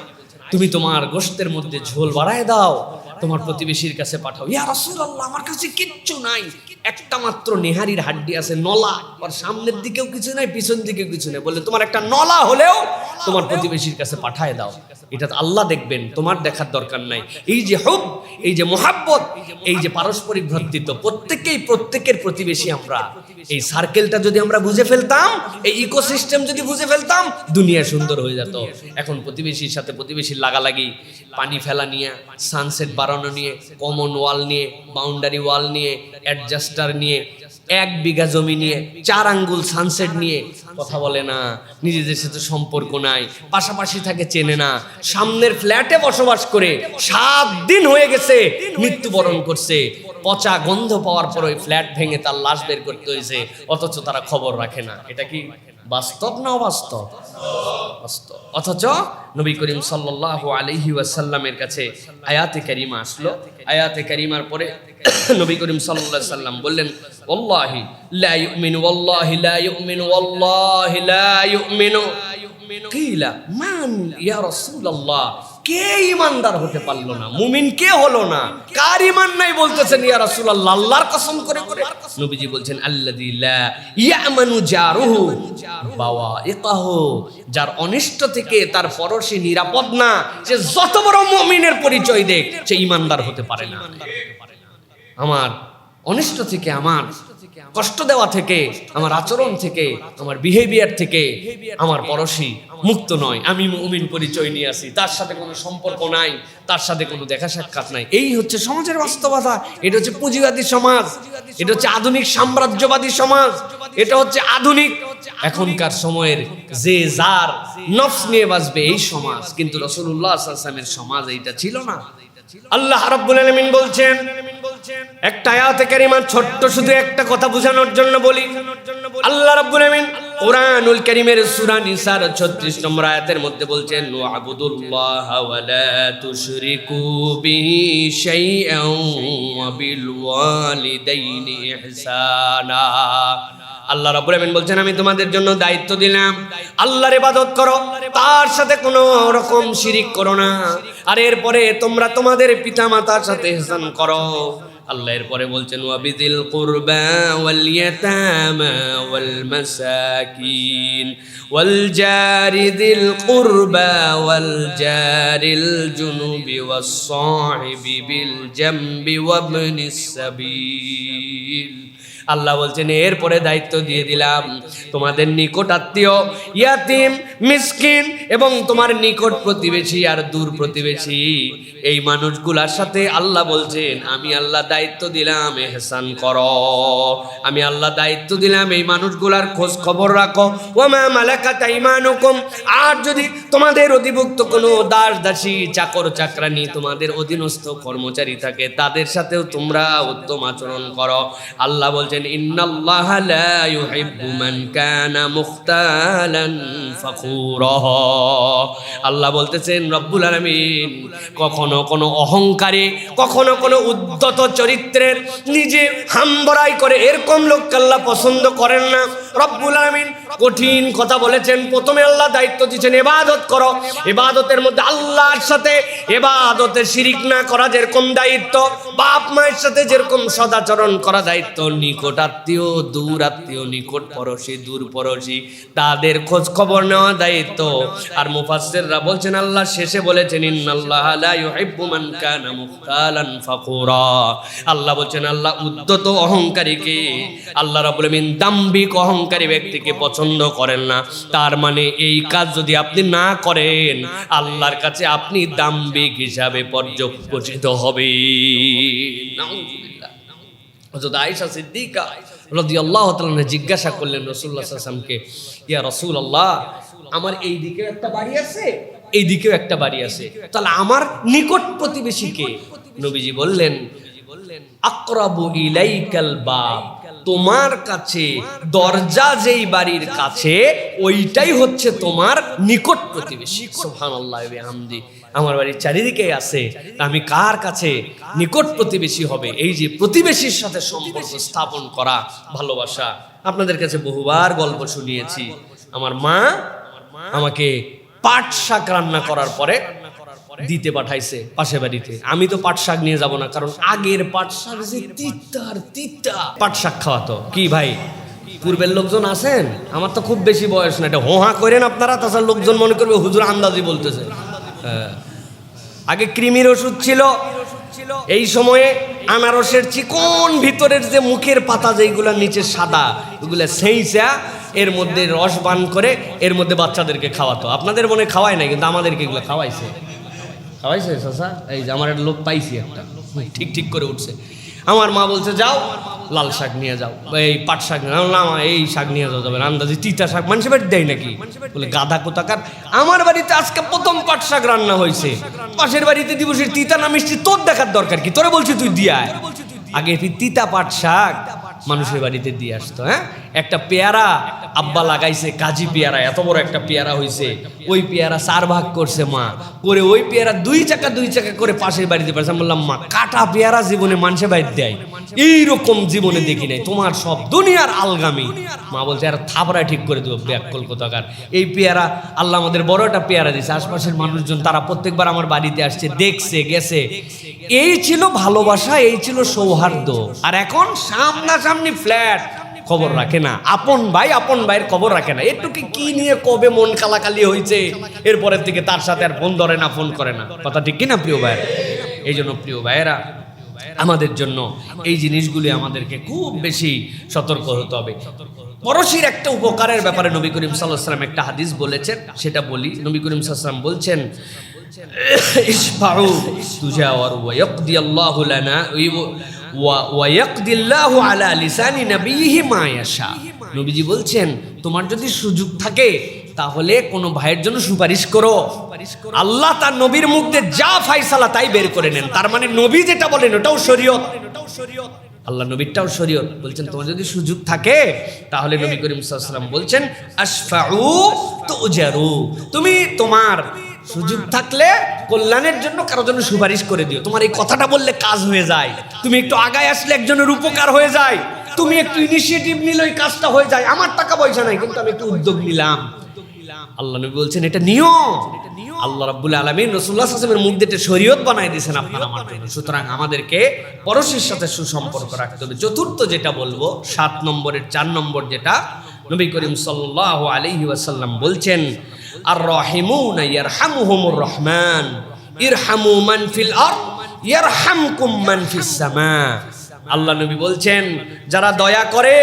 তুমি তোমার গোশতের মধ্যে ঝোল বাড়ায় দাও, তোমার প্রতিবেশীর কাছে পাঠাও। ইয়া রাসূলুল্লাহ, আমার কাছে কিচ্ছু নাই, একটা মাত্র নেহারির হাড্ডি আছে, নলা, আর সামনের দিকেও কিছু নাই, পিছন দিকেও কিছু নেই। বলে তোমার একটা নলা হলেও তোমার প্রতিবেশীর কাছে পাঠায় দাও, এটা তো আল্লাহ দেখবেন, তোমার দেখার দরকার নাই। এই যে হুব, এই যে মুহাব্বত, এই যে পারস্পরিক ভ্রাতৃত্ব, প্রত্যেকের প্রতিবেশী আমরা। এই সার্কেলটা যদি আমরা বুঝে ফেলতাম, এই ইকোসিস্টেম যদি বুঝে ফেলতাম, দুনিয়া সুন্দর হয়ে যেত। এখন প্রতিবেশীর সাথে প্রতিবেশীর লাগালাগি, পানি ফেলা নিয়ে, সানসেট বাড়ানো নিয়ে, কমন ওয়াল নিয়ে, বাউন্ডারি ওয়াল নিয়ে, অ্যাডজাস্টার নিয়ে, 1 বিঘা জমি নিয়ে, 4 আঙ্গুল সানসেট নিয়ে কথা বলে না, নিজেদের সাথে সম্পর্ক নাই, পাশাপাশি থাকে চেনে না, সামনের ফ্ল্যাটে বসবাস করে 7 দিন হয়ে গেছে মৃত্যুবরণ করছে, পচা গন্ধ পাওয়ার পর ওই ফ্ল্যাট ভেঙে তার লাশ বের করতে হয়েছে, অথচ তারা খবর রাখে না। এটা কি বাস্তব না অবাস্তব? বাস্তব। অথচ নবী করিম সাল্লাল্লাহু আলাইহি ওয়াসাল্লামের কাছে আয়াতে কারিমা আসলো। আয়াতে কারিমার পরে নবী করিম সাল্লাল্লাহু আলাইহি ওয়াসাল্লাম বললেন, ওয়াল্লাহি লা ইউমিনু, ওয়াল্লাহি লা ইউমিনু, ওয়াল্লাহি লা ইউমিনু। কিলা মান ইয়া রাসূলুল্লাহ, কে ঈমানদার হতে পারলো না? মুমিন কে হলো না? কার ঈমান নাই বলতেছেন ইয়া রাসূলুল্লাহ, আল্লাহর কসম করে করে? নবীজি বলছেন, আল্লাযী লা ইয়ামানু জারুহু বাওয়াইকাহু, যার অনিষ্ট থেকে তার পড়শি নিরাপদ না, সে যত বড় মুমিনের পরিচয় দেখ, সে ঈমানদার হতে পারে না। আমার অনিষ্ট থেকে, আমার কষ্ট দেওয়া থেকে, আমার আচরণ থেকে, আমার বিহেভিয়ার থেকে আমার পড়শি মুক্ত নয়। আমি মুমিন পরিচয় নিয়ে আসি, তার সাথে কোনো সম্পর্ক নাই, তার সাথে কোনো দেখা সাক্ষাৎ নাই। এই হচ্ছে সমাজের বাস্তবতা। এটা হচ্ছে পুঁজিবাদী সমাজ, এটা হচ্ছে আধুনিক সাম্রাজ্যবাদী সমাজ, এটা হচ্ছে আধুনিক এখনকার সময়ের যে যার নফস নিয়ে বাঁচবে এই সমাজ। কিন্তু রাসূলুল্লাহ সাল্লাল্লাহু আলাইহি ওয়াসাল্লামের সমাজ এইটা ছিল না। আল্লাহ রাব্বুল আলামিন বলছেন, একটা আয়াতে কারিমা ছোট্ট শুধু একটা কথা বোঝানোর জন্য বলি। আল্লাহ রাব্বুল আলামিন কুরআনুল কারীমের সূরা নিসার 36 নম্বর আয়াতের মধ্যে বলছেন, ওয়া'বুদুল্লাহা ওয়া লা তুশরিকু বিহি শাইআন ওয়া বিল ওয়ালিদাইনি ইহসানা। আল্লাহ রাব্বুল আলামিন বলছেন, আমি তোমাদের জন্য দায়িত্ব দিলাম, আল্লাহর ইবাদত করো, তার সাথে কোনো রকম শিরিক করো না। আর এরপরে তোমরা তোমাদের পিতামাতার সাথে ইহসান করো। আল্লাহ এরপরে বলছেন, ওয়াবিদিল কুরবা ওয়াল ইয়াতামা ওয়াল মাসাকিন ওয়াল জারিদিল কুরবা ওয়াল জারিল জুনুবি ওয়াস সাহিবি বিল জামবি ওয়াবনিস সাবিল। আল্লাহ বলছেন, এরপরে দায়িত্ব দিয়ে দিলাম তোমাদের নিকট আত্মীয়, ইয়াতিম, মিসকিন এবং তোমার নিকট প্রতিবেশী আর দূর প্রতিবেশী, এই মানুষগুলার সাথে আল্লাহ বলছেন, আমি আল্লাহ দায়িত্ব দিলাম ইহসান করো। আমি আল্লাহ দায়িত্ব দিলাম এই মানুষগুলার খোঁজ খবর রাখো। ওয়ামা মালাকাত আইমানুকুম, আর যদি তোমাদের অধিভুক্ত কোনো দাস দাসী, চাকর চাকরানি, তোমাদের অধীনস্থ কর্মচারী থাকে, তাদের সাথেও তোমরা উত্তম আচরণ করো। আল্লাহ বলছেন, ইন্নাল্লাহা লা ইউহিব্বু মান কানা মুখতালান ফাখুরা। আল্লাহ বলতেছেন, রব্বুল আলামিন কখনো কোনো অহংকারী, কখনো কোনো উদ্ধত চরিত্রের, নিজে হামবড়াই করে এরকম লোককে আল্লাহ পছন্দ করেন না। রব্বুল আলামিন কঠিন কথা বলেছেন। প্রথমে আল্লাহ দায়িত্ব দিয়েছেন, ইবাদত করো। ইবাদতের মধ্যে আল্লাহর সাথে ইবাদতে শিরিক না করা যেরকম দায়িত্ব, বাপ মায়ের সাথে যেরকম সদাচরণ করা দায়িত্ব, নিকট নিকট আত্মীয়, দূর আত্মীয়, নিকট পরশী, দূর পরশী, তাদের খোঁজ খবর নেওয়া দায়িত্ব। আর মুফাসসিররা বলছেন, আল্লাহ শেষে বলেছেন, ইন্নাল্লাহা লা ইউহিব্বু মান কানা মুখতালান ফাকুরা। আল্লাহ বলছেন, আল্লাহ উদ্ধত অহংকারীকে, আল্লাহ রাব্বুল আলামিন দাম্ভিক অহংকারী ব্যক্তিকে পছন্দ করেন না। তার মানে এই কাজ যদি আপনি না করেন, আল্লাহর কাছে আপনি দাম্ভিক হিসাবে পর্যবেক্ষিত হবে। নাউযুবিল্লাহ। হযরত আয়েশা সিদ্দিকা রাদিয়াল্লাহু তাআলা জিজ্ঞাসা করলেন রাসূলুল্লাহ সাল্লাল্লাহু আলাইহি ওয়াসাল্লামকে, ইয়া রাসূলুল্লাহ, আমার এই দিকেও একটা বাড়ি আছে, এই দিকেও একটা বাড়ি আছে, তাহলে আমার নিকট প্রতিবেশী কে? নবীজি বললেন, আকরাবু ইলাইকাল বাব, তোমার কাছে দরজা যেই বাড়ির কাছে, ওইটাই হচ্ছে তোমার নিকট প্রতিবেশী। সুবহানাল্লাহ ওয়া বিহামদি। আমার বাড়ির চারিদিকে আছে, আমি কার কাছে নিকট প্রতিবেশী হবে? এই যে প্রতিবেশীর সাথে সম্পর্ক স্থাপন করা, ভালোবাসা। আপনাদের কাছে বহুবার গল্প শুনিয়েছি, আমার মা আমাকে পাট শাক রান্না করার পরে দিতে পাঠাইছে পাশে বাড়িতে। আমি তো পাট শাক নিয়ে যাব না, কারণ আগের পাট শাক যে তিতার তিতা। পাট শাক খাওয়াতো কি ভাই, পূর্বের লোকজন আছেন, আমার তো খুব বেশি বয়স না, এটা হোহা করেন আপনারা, তাছাড়া লোকজন মনে করবে হুজুর আন্দাজি বলতেছে। আগে কৃমির ওষুধ ছিল, এই সময়ে আনারসের চিকন ভিতরের যে মুখের পাতা যেগুলা নিচে সাদা, ওগুলা সেইচা এর মধ্যে রস বান করে এর মধ্যে বাচ্চাদেরকে খাওয়াতো। আপনাদের মনে খাওয়ায় না, কিন্তু আমাদেরকে এগুলো খাওয়াইছে। চাচা, এই যে আমার একটা লোক পাইছি, একটা ঠিক ঠিক করে উঠছে। আমার মা বলছে, যাও লাল শাক নিয়ে যাও, এই পাট শাক নিয়ে যাও। না, এই শাক নিয়ে যাওয়া যাবে, আন্দাজি তিতা শাক মানুষের বাড়ি দেয় নাকি? বলে গাধা কোথাকার, আমার বাড়িতে আজকে প্রথম পাট শাক রান্না হয়েছে, পাশের বাড়িতে দিবসের তিতা না মিষ্টি তোর দেখার দরকার কি? তোরে বলছি তুই দিয়ে আয়। আগে তিতা পাট শাক মানুষের বাড়িতে দিয়ে আসতো। হ্যাঁ, একটা পেয়ারা আব্বা লাগাইছে, কাজী পেয়ারা, এত বড় একটা পেয়ারা হয়েছে, ওই পেয়ারা 4 ভাগ করছে মা করে, ওই পেয়ারা 2 চাকা করে পাশের বাড়িতে পারছে। বললাম, মা কাটা পেয়ারা জীবনে মানুষের বাড়িতে দেয়, এইরকম জীবনে দেখি নাই, তোমার সব দুনিয়ার আলগামি। মা বলছে, আর থাপড়ায় ঠিক করে দেবো ব্যাকল কোথাকার। এই পেয়ারা আল্লাহ আমাদের বড় একটা পেয়ারা দিয়েছে, আশপাশের মানুষজন তারা প্রত্যেকবার আমার বাড়িতে আসছে, দেখছে গেছে। এই ছিল ভালোবাসা, এই ছিল সৌহার্দ্য। আর এখন সামনাসামনি ফ্ল্যাট, খবর রাখে না। আপন ভাইয়ের খবর রাখে না। একটু কি নিয়ে কবে মন কালাকালি হয়েছে, এরপরের থেকে তার সাথে আর ফোন ধরে না, ফোন করে না। কথা ঠিক কিনা প্রিয় ভাই? এই জন্য প্রিয় ভাইয়েরা, আমাদের জন্য এই জিনিসগুলি আমাদেরকে খুব বেশি সতর্ক হতে হবে। পরশির একটা উপকারের ব্যাপারে নবী করিম সাল্লাল্লাহু আলাইহি ওয়াসাল্লাম একটা হাদিস বলেছেন, সেটা বলি। নবী করিম সাল্লাল্লাহু আলাইহি ওয়াসাল্লাম বলছেন, ইশফাউ তুজাওয়ার ওয়া ইয়াকদি আল্লাহু লানা ওয়া ইয়াকদি আল্লাহু আলা লিসানি নবিয়িহি মা ইয়াশা। নবীজি বলছেন, তোমার যদি সুযোগ থাকে তাহলে কোনো ভাইয়ের জন্য সুপারিশ করো, আল্লাহ তার নবীর মুখ দিয়ে যা ফায়সালা তাই বের করে নেন। তার মানে নবী যেটা বলেন ওটাও শরীয়ত, আল্লাহ নবীরটাও শরীয়ত। বলছেন, তোমার যদি সুযোগ থাকে তাহলে নবী করিম সাল্লাল্লাহু আলাইহি ওয়াসাল্লাম বলছেন, আশফাউ তুজারু, তুমি তোমার সুযোগ থাকলে কল্যাণের জন্য কারোর জন্য সুপারিশ করে দিও। তোমার এই কথাটা বললে কাজ হয়ে যায়, তুমি একটু আগায় আসলে একজনের উপকার হয়ে যায়, তুমি একটু ইনিশিয়েটিভ নিলে ওই কাজটা হয়ে যায়। আমার টাকা পয়সা নাই, কিন্তু আমি একটু উদ্যোগ নিলাম। আল্লাহ নবী বলছেন, এটা নিয়ম। আল্লাহ রাব্বুল আলামিন রাসূলুল্লাহ সাল্লাল্লাহু আলাইহি ওয়াসাল্লামের মুখ দিয়ে শরীয়ত বানাই দিয়েছেন আপনার আমার জন্য। সুতরাং আমাদেরকে পরশের সাথে সুসম্পর্ক রাখতে হবে। চতুর্থ যেটা বলবো, 7 নম্বরের 4 নম্বর যেটা, নবী করিম সাল্লাল্লাহু আলাইহি ওয়াসাল্লাম বলছেন, আর রাহিমুনা ইয়ারহামুহুমুর রহমান ইরহামু মান ফিল আরদ ইয়ারহামকুম মান ফিস সামা। আল্লাহ নবী বলছেন, যারা দয়া করে,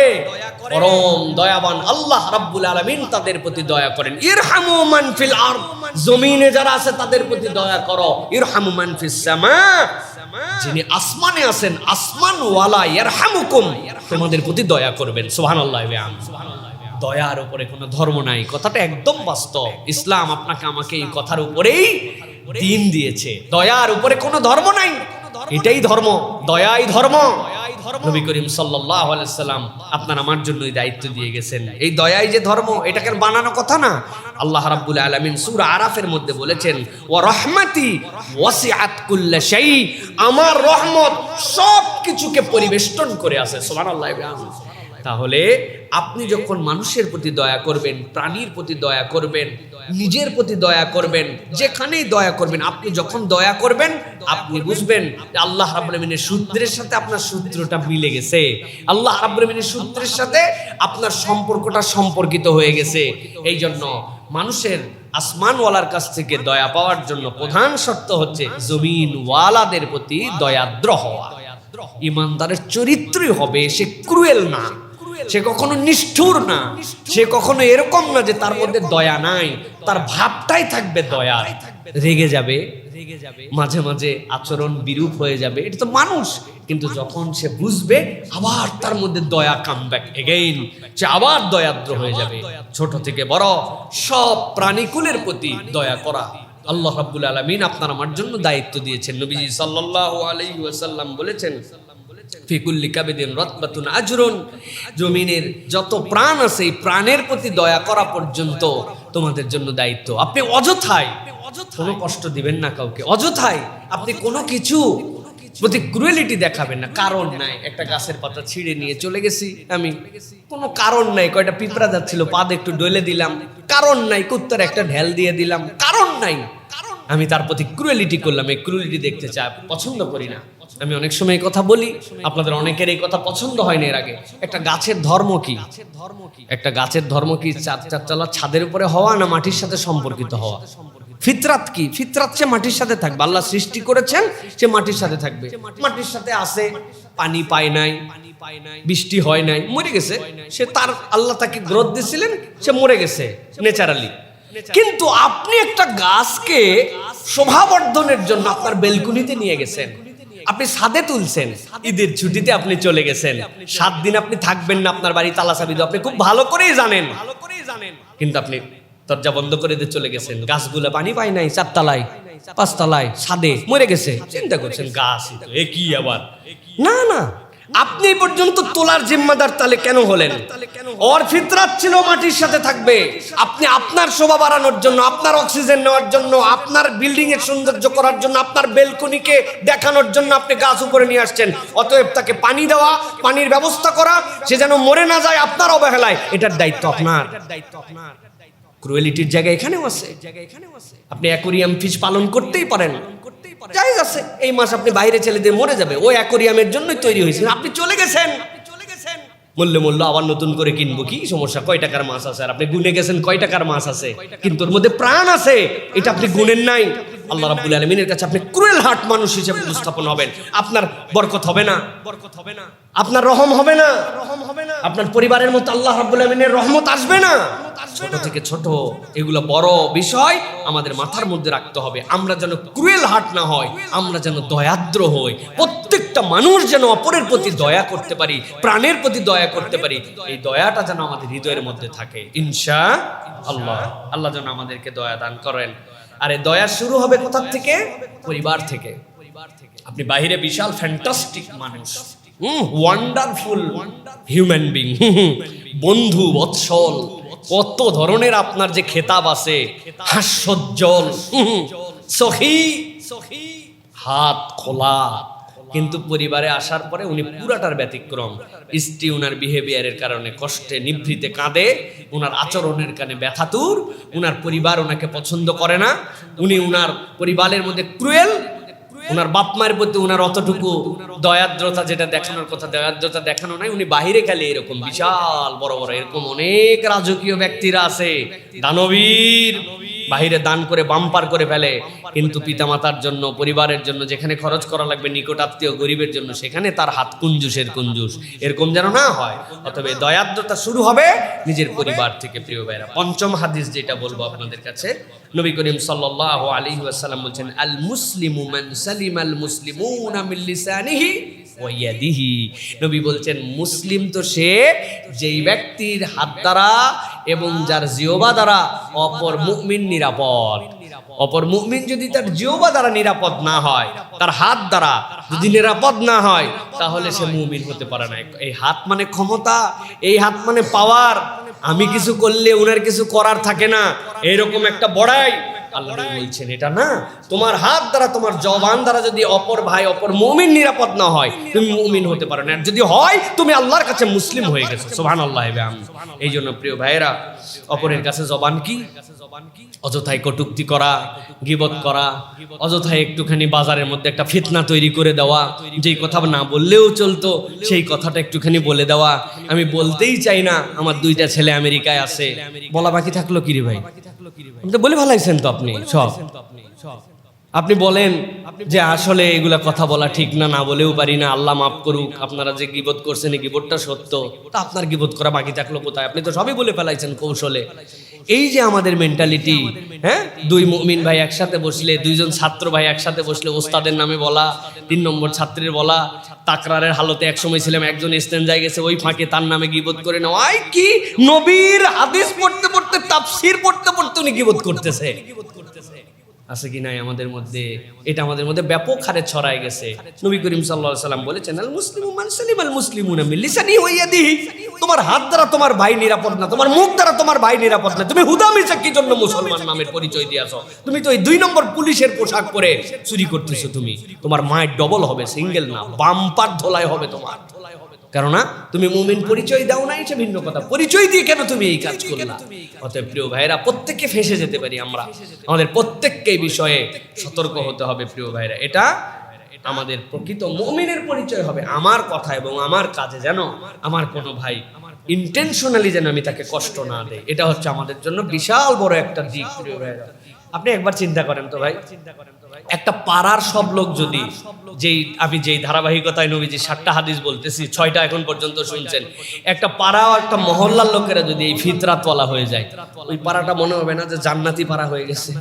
পরম দয়াবান আল্লাহ রাব্বুল আলামিন তাদের প্রতি দয়া করেন। ইরহামু মান ফিল আরদ, জমিনে যারা আছে তাদের প্রতি দয়া করো। ইরহামু মান ফিস সামা, যিনি আসমানে আছেন আসমান ওয়ালা ইয়ারহামুকুম, তোমাদের প্রতি দয়া করবেন। সুবহানাল্লাহ ওয়া বিহামদিহি। দয়ার উপরে কোনো ধর্ম নাই, কথাটা একদম বাস্তব। ইসলাম আপনাকে আমাকে এই কথার উপরেই দিন দিয়েছে, দয়ার উপরে কোনো ধর্ম নাই, এটাই ধর্ম, দয়াই ধর্ম। নবী করিম সাল্লাল্লাহু আলাইহি ওয়াসাল্লাম আপনার আমার জন্য এই দায়িত্ব দিয়ে গেছেন। এই দয়াই যে ধর্ম, এটাকে বানানো কথা না। আল্লাহ রাব্বুল আলামিন সূরা আরাফের মধ্যে বলেছেন, ওয়া রাহমাতি ওয়াসিআত কুল্লা শাই, আমার রহমত সব কিছুকে পরিবেষ্টন করে আছে। সুবহানাল্লাহ। তাহলে আপনি যখন মানুষের প্রতি দয়া করবেন, প্রাণীর প্রতি দয়া করবেন, নিজের প্রতি দয়া করবেন, যেখানেই দয়া করবেন, আপনি যখন দয়া করবেন আপনি বুঝবেন যে আল্লাহ রাব্বুল আলামিনের সূত্রের সাথে আপনার সূত্রটা মিলে গেছে, আল্লাহ রাব্বুল আলামিনের সূত্রের সাথে আপনার সম্পর্কটা সম্পর্কিত হয়ে গেছে। এই জন্য মানুষের আসমানওয়ালার কাছ থেকে দয়া পাওয়ার জন্য প্রধান শর্ত হচ্ছে জমিনওয়ালাদের প্রতি দয়াদ্র হওয়া। ইমানদারের চরিত্রই হবে সে ক্রুয়েল না, সে কখনো নিষ্ঠুর না, সে কখনো এরকম না যে তার মধ্যে দয়া নাই, তার ভাবটাই থাকবে দয়া। রেগে যাবে, মাঝে মাঝে আচরণ বিরূপ হয়ে যাবে, এটা তো মানুষ, কিন্তু যখন সে বুঝবে আবার তার মধ্যে দয়া কাম ব্যাক এগেইন, সে আবার দয়াদ্র হয়ে যাবে। ছোট থেকে বড় সব প্রাণীকুলের প্রতি দয়া করা আল্লাহ রাব্বুল আলামিন আপনার আমার জন্য দায়িত্ব দিয়েছেন। নবীজি সাল্লাল্লাহু আলাইহি ওয়াসাল্লাম বলেছেন, ফি কুল্লি কাবিদিন রাতবাতুন আজরুন, জমিনের যত প্রাণ আছে এই প্রাণের প্রতি দয়া করা পর্যন্ত তোমাদের জন্য দায়িত্ব। আপনি অযথায় কোনো কষ্ট দিবেন না কাউকে, অযথায় আপনি কোনো কিছু প্রতি ক্রুয়েলিটি দেখাবেন না, কারণ নাই। একটা গাছের পাতা ছিঁড়ে নিয়ে চলে গেছি আমি, কোনো কারণ নাই। কয়টা পিঁপড়া যাচ্ছিল, পা একটু ডলে দিলাম, কারণ নাই। কুত্তার একটা ঢেল দিয়ে দিলাম, কারণ নাই। আমি তার প্রতি ক্রুয়েলিটি করলাম, এই ক্রুয়েলিটি দেখতে চাই, পছন্দ করি না। আমি অনেক সময় এই কথা বলি, আপনাদের অনেকের এই কথা পছন্দ হয় না। এর আগে একটা গাছের ধর্ম কি? একটা গাছের ধর্ম কি চারতলা ছাদের উপরে হওয়া না মাটির সাথে সম্পর্কিত হওয়া? ফিতরাত কি? ফিতরাত সে মাটির সাথে থাকবে, আল্লাহ সৃষ্টি করেছেন সে মাটির সাথে থাকবে। মাটির সাথে আসে, পানি পায় নাই, বৃষ্টি হয় নাই, মরে গেছে সে, তার আল্লাহ তাকে গ্রোথ দিয়েছিলেন, সে মরে গেছে ন্যাচারালি। কিন্তু আপনি একটা গাছকে শোভাবর্ধনের জন্য আপনার বেলকুনিতে নিয়ে গেছেন, আপনি ছাদে তুলছেন, ঈদের ছুটিতে আপনি চলে গেছেন, 7 দিন আপনি থাকবেন না, আপনার বাড়ি তালা চাবি দাও, আপনি খুব ভালো করেই জানেন, কিন্তু আপনি দরজা বন্ধ করে দিয়ে চলে গেছেন। গাছগুলা পানি পায় নাই, 4 তলায় 5 তলায় ছাদে মরে গেছে। চিন্তা করছেন গাছ এ কি আবার? না না, আপনি এই পর্যন্ত তোলার জিম্মাদার তাহলে কেন হলেন? ওর ফিতরাত ছিল মাটির সাথে থাকবে। আপনি আপনার শোভা বাড়ানোর জন্য, আপনার অক্সিজেন নেওয়ার জন্য, আপনার বিল্ডিং এর সৌন্দর্য করার জন্য, আপনার বেলকনিকে দেখানোর জন্য আপনি গাছ উপরে নিয়ে আসছেন। অতএব তাকে পানি দেওয়া, পানির ব্যবস্থা করা, সে যেন মরে না যায় আপনার অবহেলায়, এটার দায়িত্ব আপনার। ক্রুয়েলিটির জায়গা এখানেও আছে। আপনি অ্যাকোরিয়াম ফিশ পালন করতেই পারেন, জায়েজ আছে। এই মাছ আপনি বাইরে ছেলে দিয়ে মরে যাবে, ওই অ্যাকোরিয়ামের জন্যই তৈরি হয়েছিল, আপনি চলে গেছেন। মূল্য আবার নতুন করে কিনবো, কি সমস্যা? কয় টাকার মাছ আছে, আর আপনি গুনে গেছেন কয় টাকার মাছ আছে, কিন্তু ওর মধ্যে প্রাণ আছে, এটা আপনি গুনেন নাই। আল্লাহ রাব্বুল আলামিনের কাছে আপনি ক্রুয়েল হার্ট মানুষ হিসেবে উপস্থাপন হবেন। আপনার বরকত হবে না, আপনার রহম হবে না, আপনার পরিবারের মতো আল্লাহ রাব্বুল আলামিনের রহমত আসবে না। ছোট থেকে ছোট এগুলো বড় বিষয় আমাদের মাথার মধ্যে রাখতে হবে। আমরা যেন ক্রুয়েল হার্ট না হয়, আমরা যেন দয়াদ্র হই। প্রত্যেকটা মানুষ যেন অপরের প্রতি দয়া করতে পারি, প্রাণের প্রতি দয়া করতে পারি। এই দয়াটা যেন আমাদের হৃদয়ের মধ্যে থাকে ইনশাআল্লাহ। আল্লাহ যেন আমাদেরকে দয়া দান করেন। আর এই দয়া শুরু হবে কোথা থেকে? পরিবার থেকে। আপনি বাইরে বিশাল ফ্যান্টাস্টিক মানুষ, ওয়ান্ডারফুল হিউম্যান বিং, বন্ধু বৎসল, কত ধরনের আপনার যে খেতাব আছে, হাস্যোজ্জ্বল, সখী, হাত খোলা, কিন্তু পরিবারে আসার পরে উনি পুরাটার ব্যতিক্রম। স্ত্রী উনার বিহেভিয়ারের কারণে কষ্টে নিভৃতে কাঁদে, উনার আচরণের কারণে ব্যথাতুর, উনার পরিবার ওনাকে পছন্দ করে না, উনি উনার পরিবারের মধ্যে ক্রুয়েল, উনার বাপ মায়ের প্রতি উনার অতটুকু দয়াদ্রতা যেটা দেখানোর কথা, দয়াদ্রতা দেখানো নাই। উনি বাহিরে গেলে এরকম বিশাল বড় বড় এরকম অনেক রাজকীয় ব্যক্তিরা আছে, দানবীর, বাহিরে দান করে বাম্পার করে ফেলে, কিন্তু পিতামাতার জন্য, পরিবারের জন্য যেখানে খরচ করা লাগবে, নিকট আত্মীয় গরিবের জন্য, সেখানে তার হাত কুঞ্জুসের কুঞ্জুস। এরকম যেন না হয়। অতএব দয়াদ্রতা শুরু হবে নিজের পরিবার থেকে। প্রিয় ভাইরা, পঞ্চম হাদিস যেটা বলবো আপনাদের কাছে, নবী করিম সাল্লাল্লাহু আলাইহি ওয়াসাল্লাম বলছেন, আল মুসলিমু মান সালিমাল মুসলিমুনা মিন লিসানিহি ওয়া ইয়াদিহি। নবী বলছেন, মুসলিম তো সে যেই ব্যক্তির হাত দ্বারা এবং যার জিহ্বা দ্বারা অপর মুমিন নিরাপদ। অপর মুমিন যদি তার জিহ্বা দ্বারা নিরাপদ না হয়, তার হাত দ্বারা যদি নিরাপদ না হয়, তাহলে সে মুমিন হতে পারে না। এই হাত মানে ক্ষমতা, এই হাত মানে পাওয়ার। আমি কিছু করলে উনার কিছু করার থাকে না, এরকম একটা বড়াই। আল্লাহ নবী বলছেন এটা না, তোমার হাত দ্বারা তোমার জবান দ্বারা যদি অপর ভাই অপর মুমিন নিরাপদ না হয় তুমি মুমিন হতে পারো না, আর যদি হয় তুমি আল্লাহর কাছে মুসলিম হয়ে গেছো। সুবহানাল্লাহ। এই জন্য প্রিয় ভাইয়েরা, অপরের কাছে জবান কি, অযথায় কটূক্তি করা, গীবত করা, অযথায় একটুখানি বাজারের মধ্যে একটা ফিতনা তৈরি করে দেওয়া, যেই কথা না বললেও চলতো সেই কথাটা একটুখানি বলে দেওয়া। আমি বলতেই চাই না, আমার 2টা ছেলে আমেরিকায় আছে, বলা বাকি থাকলো কি রে ভাই? আপনি তো বলে ভালাইছেন তো, আপনি সব আপনি বলেন যে আসলে এগুলা কথা বলা ঠিক না, না বলেও পারি না, আল্লাহ মাফ করুক, আপনারা যে গীবত করছেন এই গীবতটা সত্য, তা আপনার গীবত করা বাকি থাকলো কোথায়? আপনি তো সবই বলে ফেলাইছেন কৌশলে। এই যে আমাদের মেন্টালিটি, হ্যাঁ, 2 মুমিন ভাই একসাথে বসলে, 2জন ছাত্র ভাই একসাথে বসলে ওস্তাদের নামে বলা, 3 নম্বর ছাত্রের বলা, তাকরারের হালতে একসময় ছিলাম একজন ইস্তেঞ্জায় গেছে, ওই ফাঁকে তার নামে গীবত করে নেওয়া। কি নবীর হাদিস পড়তে পড়তে, তাফসীর পড়তে পড়তে উনি গীবত করতেছে। আছে কি নাই আমাদের মধ্যে? এটা আমাদের মধ্যে ব্যাপক হারে ছড়ায় গেছে। নবী করিম সাল্লাল্লাহু আলাইহি ওয়াসাল্লাম বলেছেন, আল মুসলিমু মান সালিমাল মুসলিমুনা মিন লিসানিহি ওয়া ইয়াদিহি। তোমার হাত দ্বারা তোমার ভাই নিরাপদ না, তোমার মুখ দ্বারা তোমার ভাই নিরাপদ না, তুমি হুদামিসা কি জন্য মুসলমান নামের পরিচয় দিয়েছো? তুমি তো এই 2 নম্বর পুলিশের পোশাক পরে চুরি করতেছো। তোমার মায়ের ডবল হবে, সিঙ্গেল না, বাম্পার ধোলাই হবে তোমার। কারণ তুমি মুমিন পরিচয় দাও না, এটা ভিন্ন কথা, পরিচয় দিয়ে কেন তুমি এই কাজ করলা? অতএব প্রিয় ভাইরা, প্রত্যেককে ফেঁসে যেতে পারি আমরা, আমাদের প্রত্যেককে এই বিষয়ে সতর্ক হতে হবে প্রিয় ভাইরা। এটা আমাদের প্রকৃত মুমিনের পরিচয় হবে আমার কথা এবং আমার কাজে, যেন আমার কোনো ভাই ইন্টেনশনালি যেন আমি তাকে কষ্ট না দেই। এটা হচ্ছে আমাদের জন্য বিশাল বড় একটা দিক প্রিয় ভাইরা। আপনি একবার চিন্তা করেন তো ভাই, একটা পাড়ার সব লোক যদি, আমি যেই ধারাবাহিকতায় নবীজি 7টা হাদিস বলতেছি, 6টা এখন পর্যন্ত শুনছেন, একটা পাড়া, একটা মহল্লার লোকেরা যদি এই ফিতরাতওয়ালা হয়ে যায়, ওই পাড়াটা মনে হবে না যে জান্নাতি পাড়া হয়ে গেছে?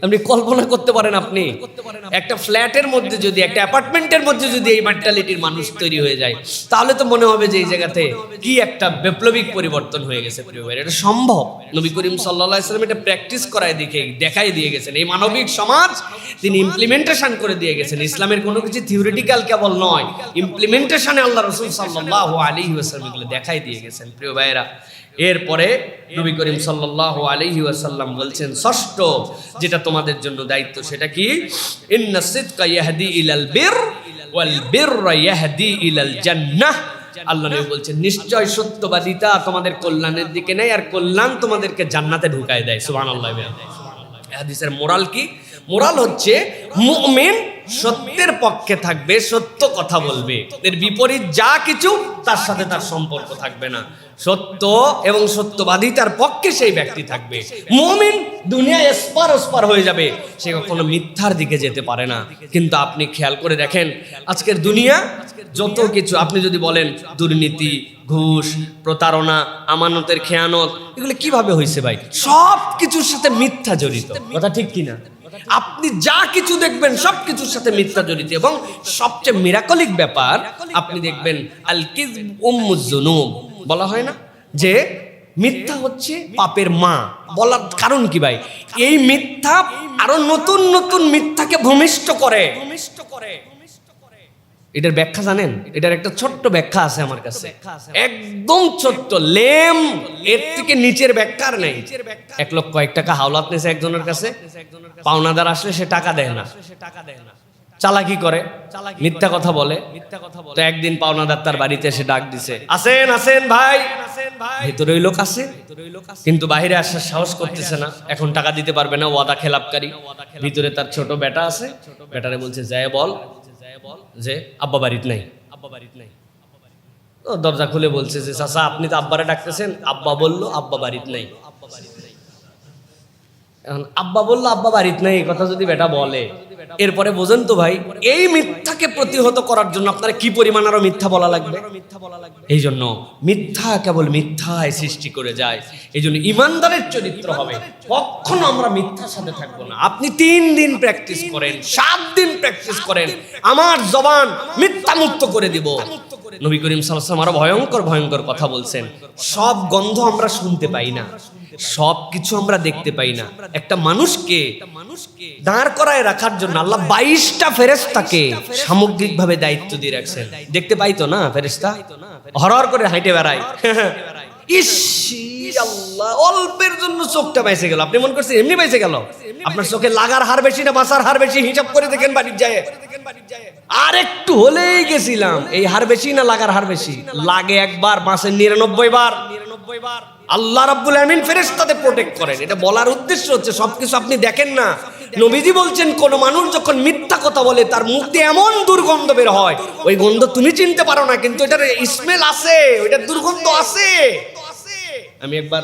আপনি কল্পনা করতে পারেন, আপনি একটা ফ্ল্যাটের মধ্যে যদি, একটা অ্যাপার্টমেন্টের মধ্যে যদি এই মেন্টালিটির মানুষ তৈরি হয়ে যায়, তাহলে তো মনে হবে যে এই জায়গাতে কি একটা বৈপ্লবিক পরিবর্তন হয়ে গেছে প্রিয় ভাই। এটা সম্ভব। নবী করিম সাল্লাল্লাহু আলাইহি ওয়াসাল্লাম এটা প্র্যাকটিস করায় দেখাই দিয়ে গেছেন। এই মানবিক সমাজ তিনি ইমপ্লিমেন্টেশন করে দিয়ে গেছেন। ইসলামের কোনো কিছু থিওরিটিক্যাল কেবল নয়, ইমপ্লিমেন্টেশনে আল্লাহ রাসূল সাল্লাল্লাহু আলাইহি ওয়াসাল্লাম এগুলো দেখাই দিয়ে গেছেন প্রিয় ভাইরা। এরপরে নবী করিম সাল্লাল্লাহু আলাইহি ওয়াসাল্লাম বলছেন, ষষ্ঠ যেটা তোমাদের জন্য দায়িত্ব, সেটা কি? ইন্নাস সিদকা ইয়াহদি ইলাল বির ওয়াল বিররা ইয়াহদি ইলাল জান্নাহ। আল্লাহ নবী বলছেন, নিশ্চয় সত্যবাদিতা তোমাদের কল্যাণের দিকে নেয়, আর কল্যাণ তোমাদেরকে জান্নাতে ঢুকায় দেয়। সুবহানাল্লাহ। হাদিসের মোরাল কি? মোরাল হচ্ছে মুমিন সত্যের পক্ষে থাকবে, সত্য কথা বলবে, এর বিপরীত যা কিছু তার সাথে তার সম্পর্ক থাকবে না। সত্য এবং সত্যবাদিতার পক্ষে সেই ব্যক্তি থাকবে। মুমিন দুনিয়ায় এসপার হয়ে যাবে, সে কখনো মিথ্যার দিকে যেতে পারে না। কিন্তু আপনি খেয়াল করে দেখেন, আজকের দুনিয়া যত কিছু, আপনি যদি বলেন দুর্নীতি, ঘুষ, প্রতারণা, আমানতের খেয়ানত, এগুলো কিভাবে হয়েছে ভাই? সব কিছুর সাথে মিথ্যা জড়িত, কথা ঠিক কিনা? আপনি যা কিছু দেখবেন সব কিছুর সাথে মিথ্যা জড়িত। এবং সবচেয়ে মিরাকলিক ব্যাপার, আপনি দেখবেন আল কিযব উম্মুজ যুনুব, বলা হয় না যে মিথ্যা হচ্ছে পাপের মা। বলার কারণ কি ভাই? এই মিথ্যা আরো নতুন নতুন মিথ্যাকে ভূমিষ্ঠ করে। এটার ব্যাখ্যা জানেন? এটার একটা ছোট্ট ব্যাখ্যা আছে আমার কাছে, একদম ছোট্ট, লেম, এর থেকে নিচের ব্যাখ্যা আর নেই। 1,00,000 টাকা হাওলাত নিয়েছে একজনের কাছে, পাওনাদার আসলে সে টাকা দেয় না, চালাকি করে, মিথ্যা কথা বলে। তো একদিন পাওনাদার তার বাড়িতে এসে ডাক দিছে, আসেন আসেন ভাই। ভিতরে ওই লোক আছে, কিন্তু বাইরে আসার সাহস করতেছে না, এখন টাকা দিতে পারবে না, ওয়াদা খেলাপকারী। ভিতরে তার ছোট বেটা আছে, বেটারে বলছে, যায় বল যে আব্বা বাড়িতে নাই। দরজা খুলে বলছে যে চাচা আপনি তো আব্বারে ডাকতেছেন। আব্বা বলল আব্বা বাড়িতে নাই। এখন আব্বা বলল আব্বা বাড়িতে নাই, এই কথা যদি বেটা বলে, এরপরে বোঝেন তো ভাই, এই মিথ্যাকে প্রতিহত করার জন্য আপনারা কি পরিমাণ আরো মিথ্যা বলা লাগবে। এই জন্য মিথ্যা কেবল মিথ্যায় সৃষ্টি করে যায়। এই জন্য ইমানদারের চরিত্র হবে, কখনো আমরা মিথ্যার সাথে থাকবো না। আপনি 3 দিন প্র্যাকটিস করেন, 7 দিন প্র্যাকটিস করেন, আমার জবান মিথ্যা মুক্ত করে দিব। নবী করিম সাল্লাল্লাহু আলাইহি ওয়াসাল্লাম আরো ভয়ঙ্কর ভয়ঙ্কর কথা বলছেন। সব গন্ধ আমরা শুনতে পাই না, সব কিছু আমরা দেখতে পাই না। একটা মানুষকে দাঁড় করায় রাখার জন্য আল্লাহ 22টা ফেরেশতাকে সামগ্রিকভাবে দায়িত্ব দিয়ে রাখছেন। দেখতে পাই তো না ফেরেশতা হরহর করে হাঁটে বেড়ায়, ইস আল্লাহ, অল্পের জন্য চোখটা বাইসে গেল। আপনি মনে করছেন এমনি বাইসে গেল? আপনার চোখে লাগার হার বেশি না বাঁচার হার বেশি? হিসাব করে দেখেন বাড়ির যায়। আর একটু হলেই গেছিলাম। এই হার বেশি না লাগার হার বেশি? লাগে একবার, বাঁচেন 99 বার। আল্লাহ রাব্বুল আমিন ফেরেশতাদের প্রোটেক্ট করেন। এটা বলার উদ্দেশ্য হচ্ছে সবকিছু আপনি দেখেন না। নবীজি বলছেন কোন মানুষ যখন মিথ্যা কথা বলে তার মুখ দিয়ে এমন দুর্গন্ধ বের হয়, ওই গন্ধ তুমি চিনতে পারো না, কিন্তু এটার স্মেল আছে, ওইটার দুর্গন্ধ আছে। আমি একবার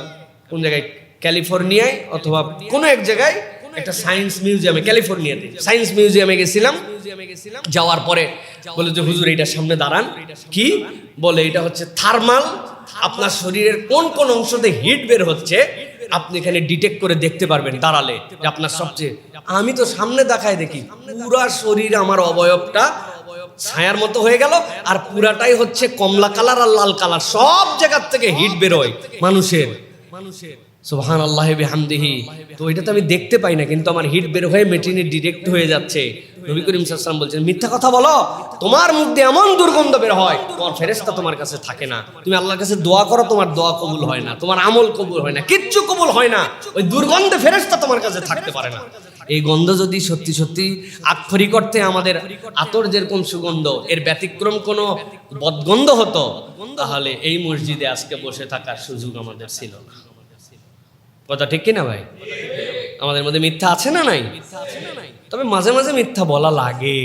কোন জায়গায় ক্যালিফোর্নিয়ায় অথবা কোনো এক জায়গায় একটা সায়েন্স মিউজিয়ামে, ক্যালিফোর্নিয়াতে সায়েন্স মিউজিয়ামে গেছিলাম। যাওয়ার পরে বলে যে হুজুর এইটার সামনে দাঁড়ান। কি বলে? এটা হচ্ছে থার্মাল, আপনার শরীরের কোন কোন অংশতে হিট বের হচ্ছে আপনি এখানে ডিটেক্ট করে দেখতে পারবেন দাঁড়ালে, যে আপনার সবচেয়ে। আমি তো সামনে দেখায় দেখি পুরা শরীর, আমার অবয়বটা ছায়ার মতো হয়ে গেল, আর পুরাটাই হচ্ছে কমলা কালার আর লাল কালার, সব জায়গার থেকে হিট বেরোয় মানুষের। সুবহানাল্লাহি বিহামদিহি। তো এটা তো আমি দেখতে পাই না, কিন্তু আমার হিট বের হয়ে মেটিনে ডিটেক্ট হয়ে যাচ্ছে। নবী করিম সাল্লাল্লাহু আলাইহি ওয়াসাল্লাম বলছেন, মিথ্যা কথা বলো, তোমার মুখ দিয়ে এমন দুর্গন্ধ বের হয়, তোমার ফেরেশতা তোমার কাছে থাকে না। তুমি আল্লাহর কাছে দোয়া করো, তোমার দোয়া কবুল হয় না, তোমার আমল কবুল হয় না, কিচ্ছু কবুল হয় না। ওই দুর্গন্ধে ফেরেশতা তোমার কাছে থাকতে পারে না। এই গন্ধ যদি সত্যি সত্যি আক্ষরিক অর্থে আমাদের আতর যেরকম সুগন্ধ, এর ব্যতিক্রম কোনো বদগন্ধ হতো, তাহলে এই মসজিদে আজকে বসে থাকার সুযোগ আমাদের ছিল না। কথা ঠিক কিনা ভাই? আমাদের মধ্যে মিথ্যা আছে না নাই? তবে মাঝে মাঝে মিথ্যা বলা লাগে।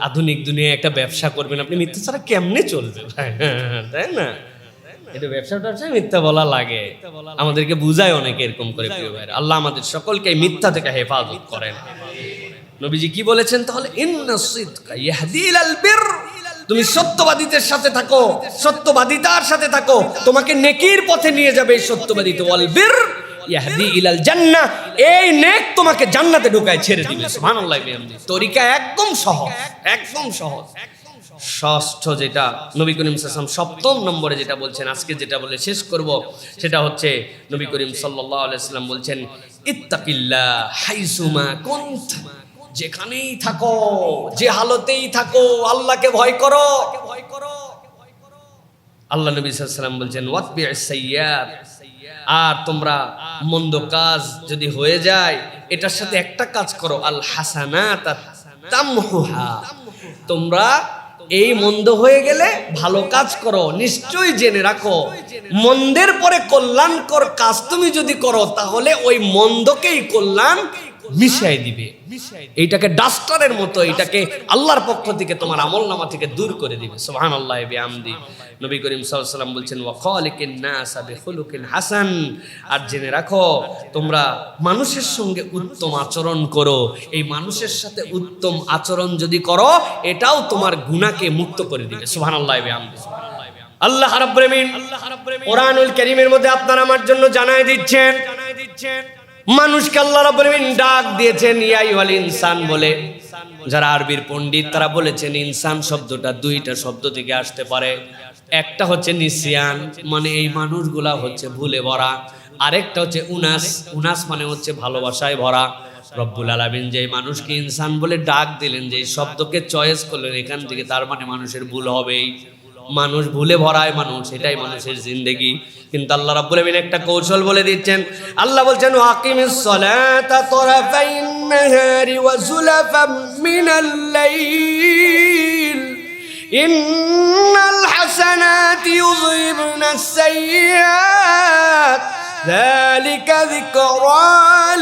আধুনিক দুনিয়ায় একটা ব্যবসা করবেন আপনি, মিথ্যা ছাড়া কেমনে চলবে ভাই? তাই না? এটা ব্যবসাটা মিথ্যা বলা লাগে, আমাদেরকে বুঝায় অনেকে এরকম করে। প্রিয় ভাইরা, আল্লাহ আমাদের সকলকে মিথ্যা থেকে হেফাজত করেন। নবীজি কি বলেছেন তাহলে? ইন্নাস সিদকা ইয়াহদি ইলাল বির। তুমি সত্যবাদীদের সাথে থাকো, সত্যবাদিতার সাথে থাকো, তোমাকে নেকির পথে নিয়ে যাবে এই সত্যবাদিতা। ওয়াল বির ইয়াহদি ইলাল জান্নাহ, এই নেক তোমাকে জান্নাতে ঢুকায় ছেড়ে দিবে। সুবহানাল্লাহি বিহামদি। তরিকা একদম সহজ, একদম সহজ। ষষ্ঠ যেটা নবী করিম সাল্লাল্লাহু আলাইহি ওয়াসাল্লাম সপ্তম নম্বরে যেটা বলছেন, আজকে যেটা বলে শেষ করব, সেটা হচ্ছে নবী করিম সাল্লাল্লাহু আলাইহি ওয়াসাল্লাম বলছেন, ইত্তাকিল্লাহ হাইসুমা কুনত। যেখানেই থাকো, যে হালতেই থাকো, আল্লাহকে ভয় করো। আল্লাহ নবী সাল্লাল্লাহু আলাইহি ওয়াসাল্লাম বলছেন, ওয়াতবি'স সাইয়্যাত। আর তোমরা মন্দ কাজ যদি হয়ে যায়, এটার সাথে একটা কাজ করো, আল হাসানাত তামহুহা। তোমরা এই মন্দ হয়ে গেলে ভালো কাজ করো। নিশ্চয়ই জেনে রাখো, মন্দের পরে কল্যাণকর কাজ তুমি যদি করো, তাহলে ওই মন্দকেই কল্যাণ মিশাই দিবে। এইটাকে ডাস্টারের মতো, এইটাকে আল্লাহর পক্ষ থেকে তোমার আমলনামা থেকে দূর করে দিবে। সুবহানাল্লাহি বিহামদি। নবী করিম সাল্লাল্লাহু আলাইহি ওয়াসাল্লাম বলছেন, ওয়া খালিকিন নাস বিখুলুকিন হাসান। আর জেনে রাখো, তোমরা মানুষের সঙ্গে উত্তম আচরণ করো। এই মানুষের সাথে উত্তম আচরণ যদি করো, এটাও তোমার গুনাহকে মুক্ত করে দিবে। সুবহানাল্লাহি বিহামদি। আল্লাহ রাব্বুল আমিন কোরআনুল কারীমের মধ্যে আপনার আমার জন্য জানায় দিচ্ছেন, মানুষকে আল্লাহ রাব্বুল আমিন ডাক দিয়েছেন ইয়া আইয়ুহাল ইনসান বলে। যারা আরবির পণ্ডিত তারা বলেছেন ইনসান শব্দটা দুইটা শব্দ থেকে আসতে পারে। একটা হচ্ছে নিসিয়ান, মানে এই মানুষগুলা হচ্ছে ভুলে ভরা। আরেকটা হচ্ছে উনাস, উনাস মানে হচ্ছে ভালোবাসায় ভরা। রব্বুল আলামিন যে মানুষকে ইনসান বলে ডাক দিলেন, যে শব্দকে চয়েস করলেন এখান থেকে, তার মানে মানুষের ভুল হবেই। মানুষ ভুলে ভরায় মানুষ, এটাই মানুষের জিন্দেগি। কিন্তু আল্লাহ রাব্বুল আমিন একটা কৌশল বলে দিচ্ছেন। আল্লাহ বলছেন, আকিমিস সালাতা তারাফাইন নাহারি ওয়া যুলাফাম মিনাল লাইল ইন্নাল হাসানাতি ইউযহিবনাস সাইয়্যাত যালিকা যিকরা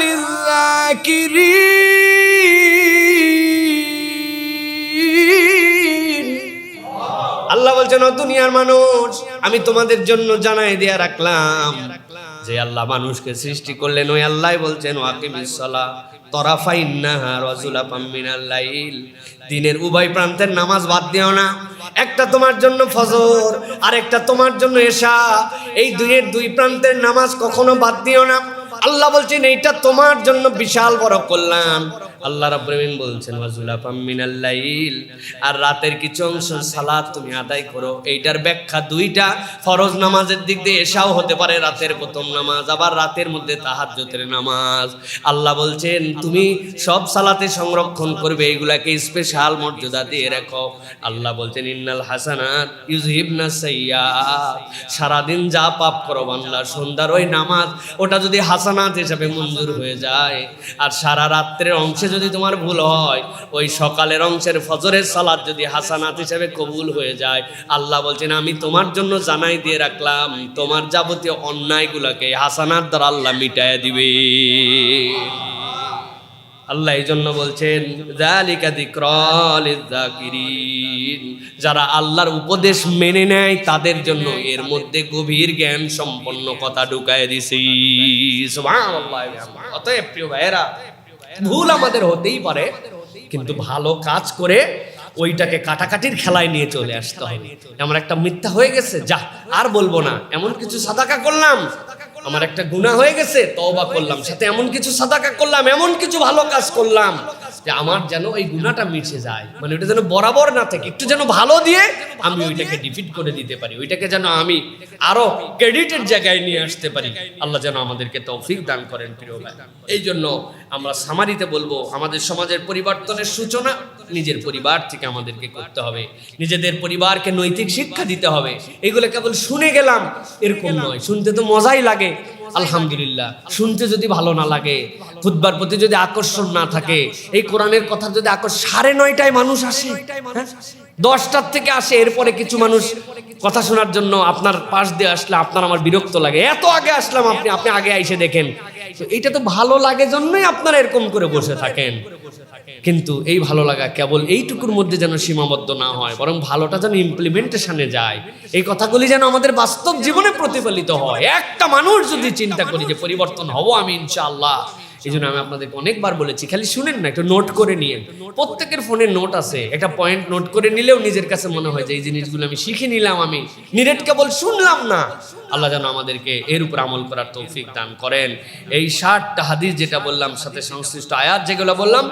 লিয-যাকিরিন। আল্লাহ বলছেন, ও দুনিয়ার মানুষ, আমি তোমাদের জন্য জানাই দিয়া রাখলাম যে আল্লাহ মানুষকে সৃষ্টি করলেন। ওই আল্লাহ বলছেন, ওয়াকিমিস সালাহ তরাফাইন নাহার ওয়া যুলাফাম মিনাল লাইল। দিনের উভয় প্রান্তের নামাজ বাদ দিও না। একটা তোমার জন্য ফজর, আর একটা তোমার জন্য এশা। এই দুইয়ের দুই প্রান্তের নামাজ কখনো বাদ দিও না। আল্লাহ বলছেন, এইটা তোমার জন্য বিশাল বড় কল্যাণ। আল্লাহ রাব্বুল আলামিন বলছেন ওয়াজুলাফাম মিনাল লাইল, আর রাতের কিছু অংশ সালাত তুমি আদায় করো। এইটার ব্যাখ্যা দুইটা। ফরজ নামাজের দিক দিয়ে এশাও হতে পারে রাতের প্রথম নামাজ, আবার রাতের মধ্যে তাহাজ্জুদের নামাজ। আল্লাহ বলছেন তুমি সব সালাতে সংরক্ষণ করবে, এগুলাকে স্পেশাল মর্যাদা দিয়ে রাখো। আল্লাহ বলছেন ইন্নাল হাসানাত ইউযহিবনা সাইয়্যাত, সারাদিন যা পাপ করো বান্দা, সন্ধ্যার ওই নামাজ ওটা যদি হাসানাত হিসেবে মঞ্জুর হয়ে যায়, আর সারা রাত্রের অংশে যদি তোমার ভুল হয়, ওই সকালের অংশের ফজরের সালাত যদি হাসানাত হিসেবে কবুল হয়ে যায়, আল্লাহ বলছেন আমি তোমার জন্য জানাই দিয়ে রাখলাম তোমার যাবতীয় অন্যায়গুলোকে হাসানাত দ্বারা আল্লাহ মিটায় দিবে। আল্লাহ এই জন্য বলছেন যালিকা যিকরা লিয-যাকিরিন, যারা আল্লাহর উপদেশ মেনে নেয় তাদের জন্য এর মধ্যে গভীর জ্ঞান সম্পন্ন কথা ঢুকায় দিছি। সুবহানাল্লাহ। অতএব প্রিয় ভাইয়েরা, ভুল আমাদের হতেই পারে, কিন্তু ভালো কাজ করে ওইটাকে কাটাকাটির খেলায় নিয়ে চলে আসতে হবে। আমার একটা মিথ্যা হয়ে গেছে, যা আর বলবো না, এমন কিছু সাদাকা করলাম, আমার একটা গুনাহ হয়ে গেছে, তওবা করলাম, সাথে এমন কিছু সাদাকা করলাম, এমন কিছু ভালো কাজ করলাম যে আমার যেন এই গুনাহটা মিশে যায়, মানে ওইটা যেন বরাবর না থাকে, একটু যেন ভালো দিয়ে আমি ওইটাকে ডিফিট করে দিতে পারি, ওইটাকে যেন আমি আরো ক্রেডিটের জায়গায় নিয়ে আসতে পারি। আল্লাহ যেন আমাদেরকে তৌফিক দান করেন প্রিয় ভাই। এই জন্য আমরা সামারিতে বলবো, আমাদের সমাজের পরিবর্তনের সূচনা নিজের পরিবার থেকে আমাদেরকে করতে হবে। নিজেদের পরিবারকে নৈতিক শিক্ষা দিতে হবে। এগুলো কেবল শুনে গেলাম এরকম নয়, শুনতে তো মজাই লাগে, আলহামদুলিল্লাহ। শুনতে যদি ভালো না লাগে, খুতবার প্রতি যদি আকর্ষণ না থাকে, এই কোরআনের কথা যদি 9:30টায় মানুষ আসে, 10টার থেকে আসে, এরপরে কিছু মানুষ কথা শোনার জন্য আপনার পাশ দিয়ে আসলে আপনার আমার বিরক্ত লাগে, এত আগে আসলাম, আপনি আগে এসে দেখেন। এইটা তো ভালো লাগে জন্যই আপনারা এরকম করে বসে থাকেন। কিন্তু এই ভালো লাগা কেবল এইটুকুর মধ্যে যেন সীমাবদ্ধ না হয়, বরং ভালোটা যেন ইমপ্লিমেন্টেশনে যায়, এই কথাগুলি যেন আমাদের বাস্তব জীবনে প্রতিফলিত হয়। একটা মানুষ যদি চিন্তা করি যে পরিবর্তন হব আমি ইনশাআল্লাহ, এই জন্য আমি আপনাদেরকে অনেকবার বলেছি, খালি শুনেন না, একটু নোট করে নিয়েন। প্রত্যেকের ফোনে নোট আছে, একটা পয়েন্ট নোট করে নিলেও নিজের কাছে মনে হয় যে এই জিনিসগুলো আমি শিখে নিলাম, আমি নিরেট কেবল শুনলাম না। আল্লাহ যেন আমাদেরকে এর উপর আমল করার তৌফিক দান করেন। এই 60টা হাদিস যেটা বললাম, সাথে সংশ্লিষ্ট আয়াত যেগুলো বললাম,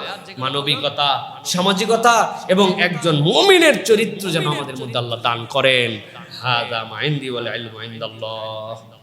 মানবিকতা, সামাজিকতা এবং একজন মুমিনের চরিত্র যেন আমাদের মধ্যে আল্লাহ দান করেন। হাযা মা ইনদি ওয়াল ইলমু ইনদাল্লাহ।